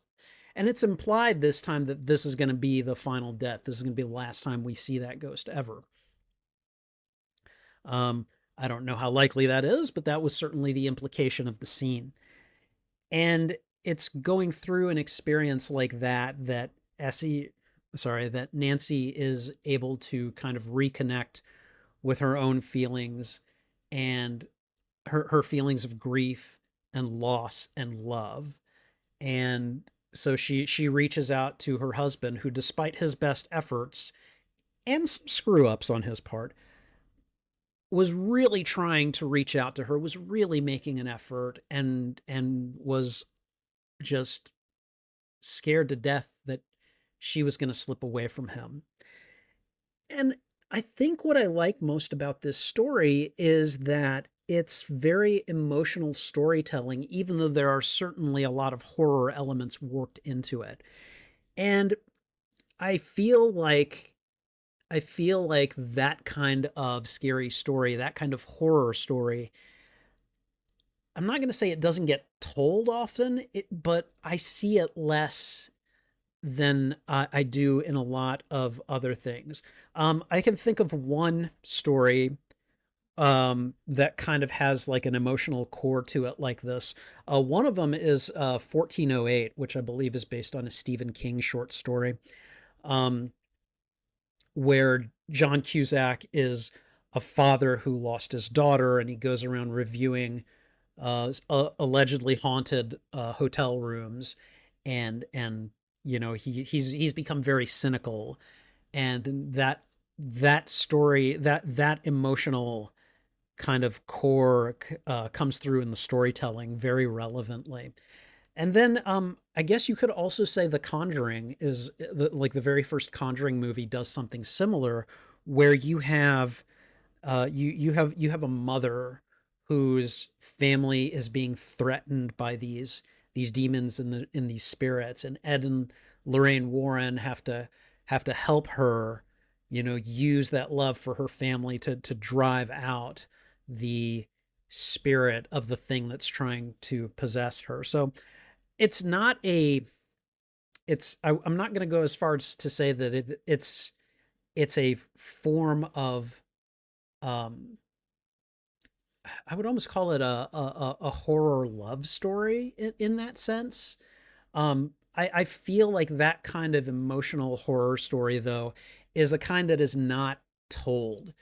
And it's implied this time that this is going to be the final death. This is going to be the last time we see that ghost ever. Um, I don't know how likely that is, but that was certainly the implication of the scene. And it's going through an experience like that that Nancy is able to kind of reconnect with her own feelings and her feelings of grief and loss and love. And so she reaches out to her husband, who, despite his best efforts and some screw ups on his part, was really trying to reach out to her, was really making an effort, and was just scared to death that she was going to slip away from him. And I think what I like most about this story is that it's very emotional storytelling, even though there are certainly a lot of horror elements worked into it. And I feel like that kind of scary story, that kind of horror story, I'm not going to say it doesn't get told often, but I see it less than I do in a lot of other things. I can think of one story that kind of has like an emotional core to it like this. One of them is 1408, which I believe is based on a Stephen King short story, um, where John Cusack is a father who lost his daughter, and he goes around reviewing allegedly haunted hotel rooms, and he's become very cynical, and that story, that emotional kind of core comes through in the storytelling very relevantly. And then I guess you could also say The Conjuring is like the very first Conjuring movie does something similar, where you have a mother whose family is being threatened by these demons in these spirits, and Ed and Lorraine Warren have to help her, use that love for her family to drive out the spirit of the thing that's trying to possess her. So it's not a I'm not going to go as far as to say that it's a form of um I would almost call it a horror love story in that sense. I feel like that kind of emotional horror story, though, is the kind that is not told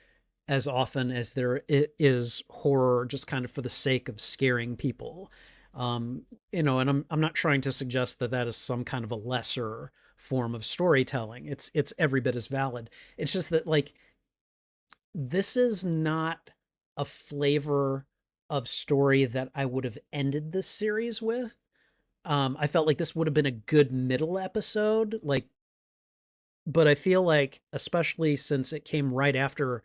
as often as there is horror just kind of for the sake of scaring people. And I'm not trying to suggest that that is some kind of a lesser form of storytelling. It's every bit as valid. It's just that, like, this is not a flavor of story that I would have ended this series with. I felt like this would have been a good middle episode, like, but I feel like, especially since it came right after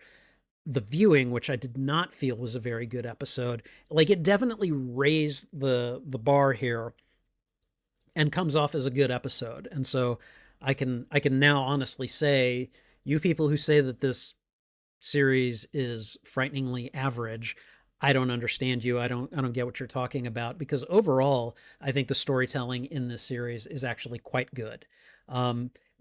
the viewing, which I did not feel was a very good episode, like it definitely raised the bar here and comes off as a good episode. And so I can now honestly say, you people who say that this series is frighteningly average, I don't understand you. I don't get what you're talking about, because overall, I think the storytelling in this series is actually quite good.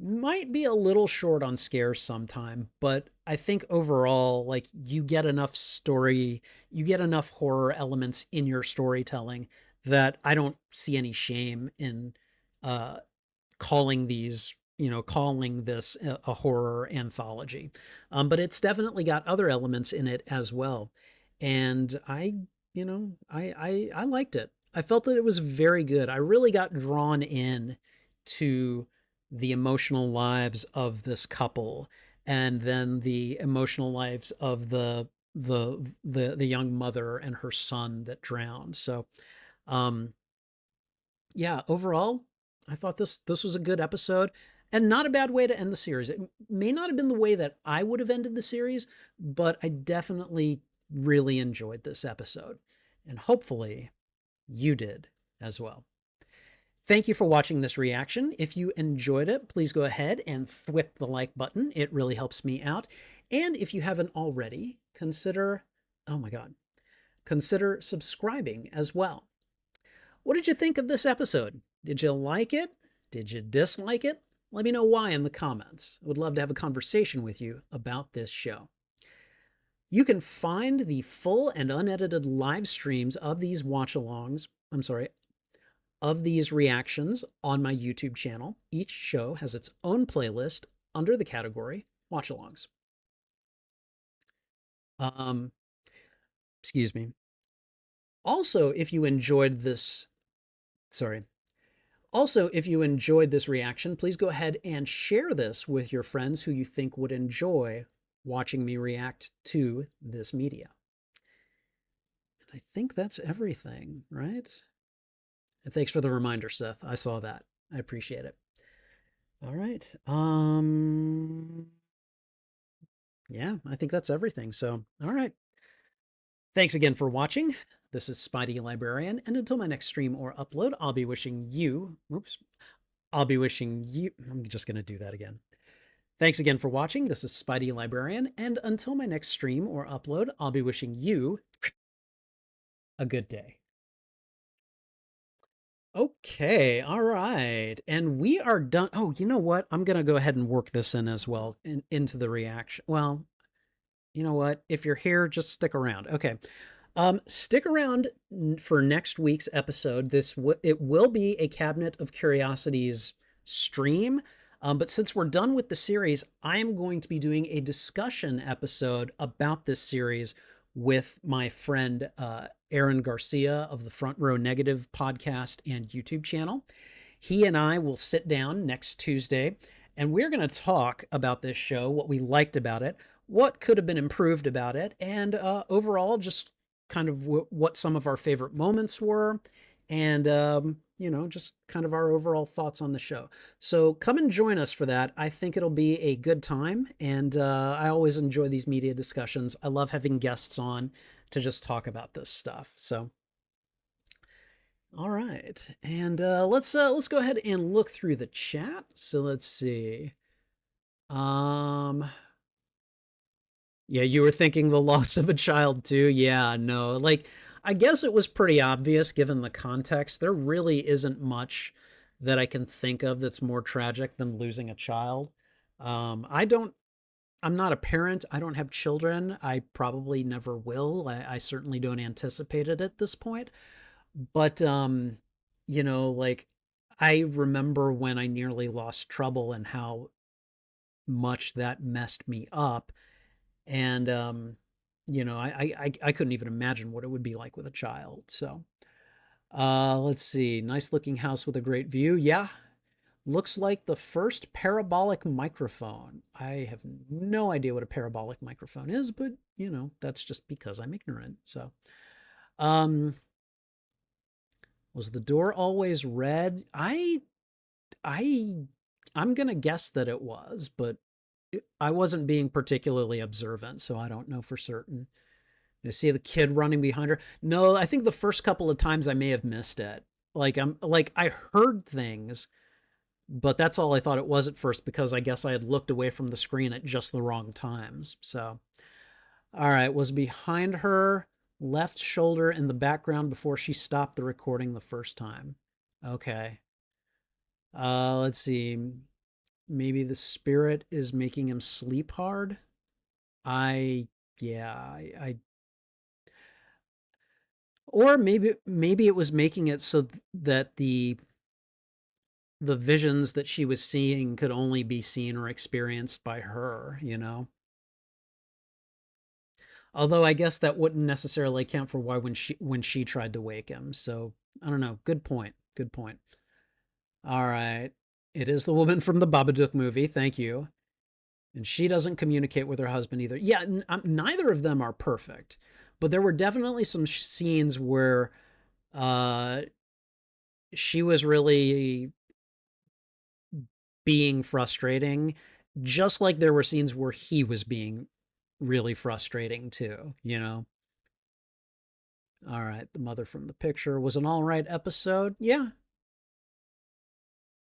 Might be a little short on scares sometime, but I think overall, like, you get enough story, you get enough horror elements in your storytelling that I don't see any shame in uh calling this a horror anthology. But it's definitely got other elements in it as well. And I liked it. I felt that it was very good. I really got drawn in to the emotional lives of this couple, and then the emotional lives of the young mother and her son that drowned. So um yeah, overall, I thought this was a good episode and not a bad way to end the series. It may not have been the way that I would have ended the series, but I definitely really enjoyed this episode. And hopefully you did as well. Thank you for watching this reaction. If you enjoyed it, please go ahead and thwip the like button. It really helps me out. And if you haven't already, oh my God, consider subscribing as well. What did you think of this episode? Did you like it? Did you dislike it? Let me know why in the comments. I would love to have a conversation with you about this show. You can find the full and unedited live streams of these of these reactions on my YouTube channel. Each show has its own playlist under the category watch-alongs. Excuse me. Also, if you enjoyed this, if you enjoyed this reaction, please go ahead and share this with your friends who you think would enjoy watching me react to this media. And I think that's everything, right? And thanks for the reminder, Seth. I saw that. I appreciate it. All right. Yeah, I think that's everything. So, all right. Thanks again for watching. This is Spidey Librarian, and until my next stream or upload, I'm just going to do that again. Thanks again for watching. This is Spidey Librarian, and until my next stream or upload, I'll be wishing you a good day. Okay, all right. And we are done. Oh, you know what? I'm going to go ahead and work this in as well, into the reaction. Well, you know what? If you're here, just stick around. Okay. Stick around for next week's episode. It will be a Cabinet of Curiosities stream. But since we're done with the series, I am going to be doing a discussion episode about this series with my friend Aaron Garcia of the Front Row Negative podcast and YouTube channel. He and I will sit down next Tuesday, and we're going to talk about this show, what we liked about it, what could have been improved about it, and overall, just kind of what some of our favorite moments were, and just kind of our overall thoughts on the show. So come and join us for that. I think it'll be a good time, and I always enjoy these media discussions. I love having guests on to just talk about this stuff. So, all right, and let's go ahead and look through the chat. So let's see. Um, Yeah, you were thinking the loss of a child too. Yeah, no. Like I guess it was pretty obvious given the context. There really isn't much that I can think of that's more tragic than losing a child. I don't I'm not a parent. I don't have children. I probably never will. I certainly don't anticipate it at this point. But like I remember when I nearly lost trouble and how much that messed me up. And I couldn't even imagine what it would be like with a child. So let's see. Nice looking house with a great view. Yeah, looks like the first parabolic microphone. I have no idea what a parabolic microphone is, but that's just because I'm ignorant. So um was the door always red? I I'm gonna guess that it was, but I wasn't being particularly observant, so I don't know for certain. You see the kid running behind her. No, I think the first couple of times I may have missed it. I heard things, but that's all I thought it was at first because I guess I had looked away from the screen at just the wrong times. So, all right, was behind her left shoulder in the background before she stopped the recording the first time. Okay. Let's see. Maybe the spirit is making him sleep hard. I yeah, I or maybe it was making it so that the visions that she was seeing could only be seen or experienced by her. Although I guess that wouldn't necessarily account for why when she tried to wake him. So I don't know. Good point. Good point. All right. It is the woman from the Babadook movie. Thank you. And she doesn't communicate with her husband either. Yeah, neither of them are perfect, but there were definitely some scenes where uh, she was really being frustrating, just like there were scenes where he was being really frustrating too. All right, the mother from the picture was an all right episode. Yeah.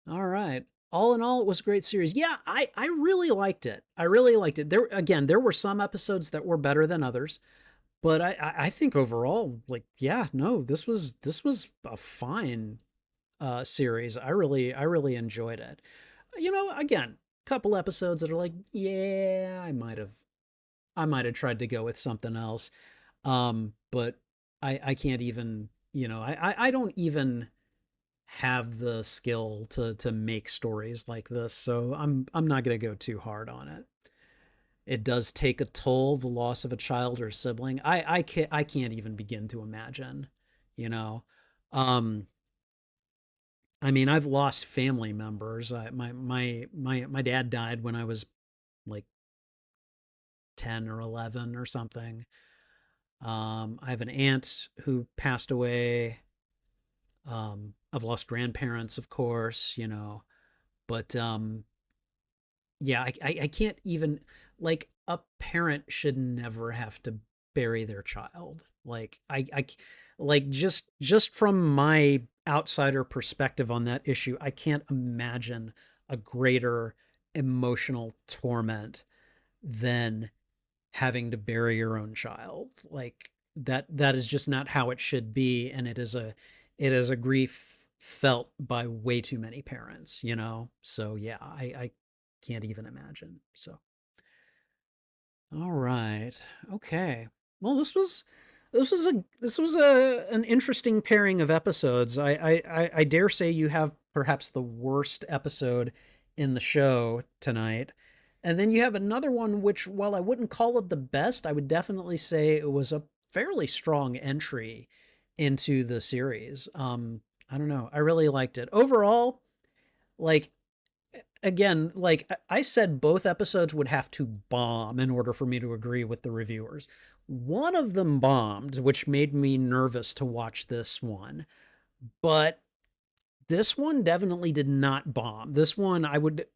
All right. All in all, it was a great series. Yeah, I really liked it. I really liked it. There were some episodes that were better than others, but I think overall, like, yeah, no, this was a fine series. I really enjoyed it. Again, couple episodes that are like, yeah, I might have tried to go with something else. But I can't even, I don't even have the skill to make stories like this, so I'm not gonna go too hard on it. It does take a toll, the loss of a child or sibling. I can't even begin to imagine, you know. Um, I mean, I've lost family members. My dad died when I was like 10 or 11 or something. I have an aunt who passed away. I've lost grandparents, of course. But yeah, I can't even, like, a parent should never have to bury their child. Like, just from my outsider perspective on that issue, I can't imagine a greater emotional torment than having to bury your own child. Like, that is just not how it should be, and it is a grief felt by way too many parents. So yeah, I can't even imagine. So all right. Okay. Well, this was an interesting pairing of episodes. I dare say you have perhaps the worst episode in the show tonight. And then you have another one which, while I wouldn't call it the best, I would definitely say it was a fairly strong entry into the series. I don't know. I really liked it. Overall, like, again, like I said, both episodes would have to bomb in order for me to agree with the reviewers. One of them bombed, which made me nervous to watch this one. But this one definitely did not bomb. This one I would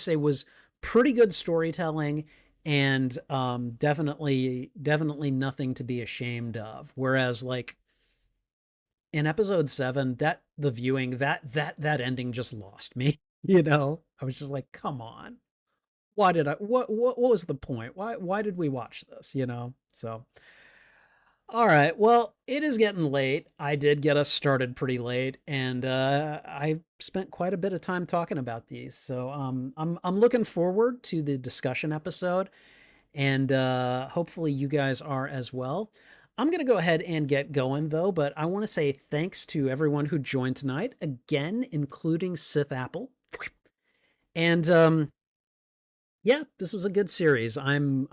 say was pretty good storytelling and definitely nothing to be ashamed of. Whereas like in episode 7, that the viewing that ending just lost me. I was just like, come on. Why did I what was the point? Why did we watch this? So all right. Well, it is getting late. I did get us started pretty late, and I spent quite a bit of time talking about these. So I'm looking forward to the discussion episode, and hopefully you guys are as well. I'm going to go ahead and get going though, but I want to say thanks to everyone who joined tonight, again, including Sith Apple. And yeah, this was a good series. I'm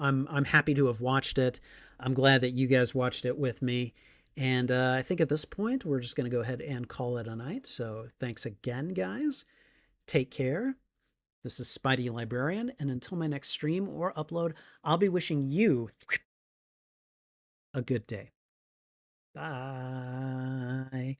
happy to have watched it. I'm glad that you guys watched it with me. And I think at this point we're just going to go ahead and call it a night. So thanks again, guys. Take care. This is Spidey Librarian, and until my next stream or upload, I'll be wishing you a good day. Bye.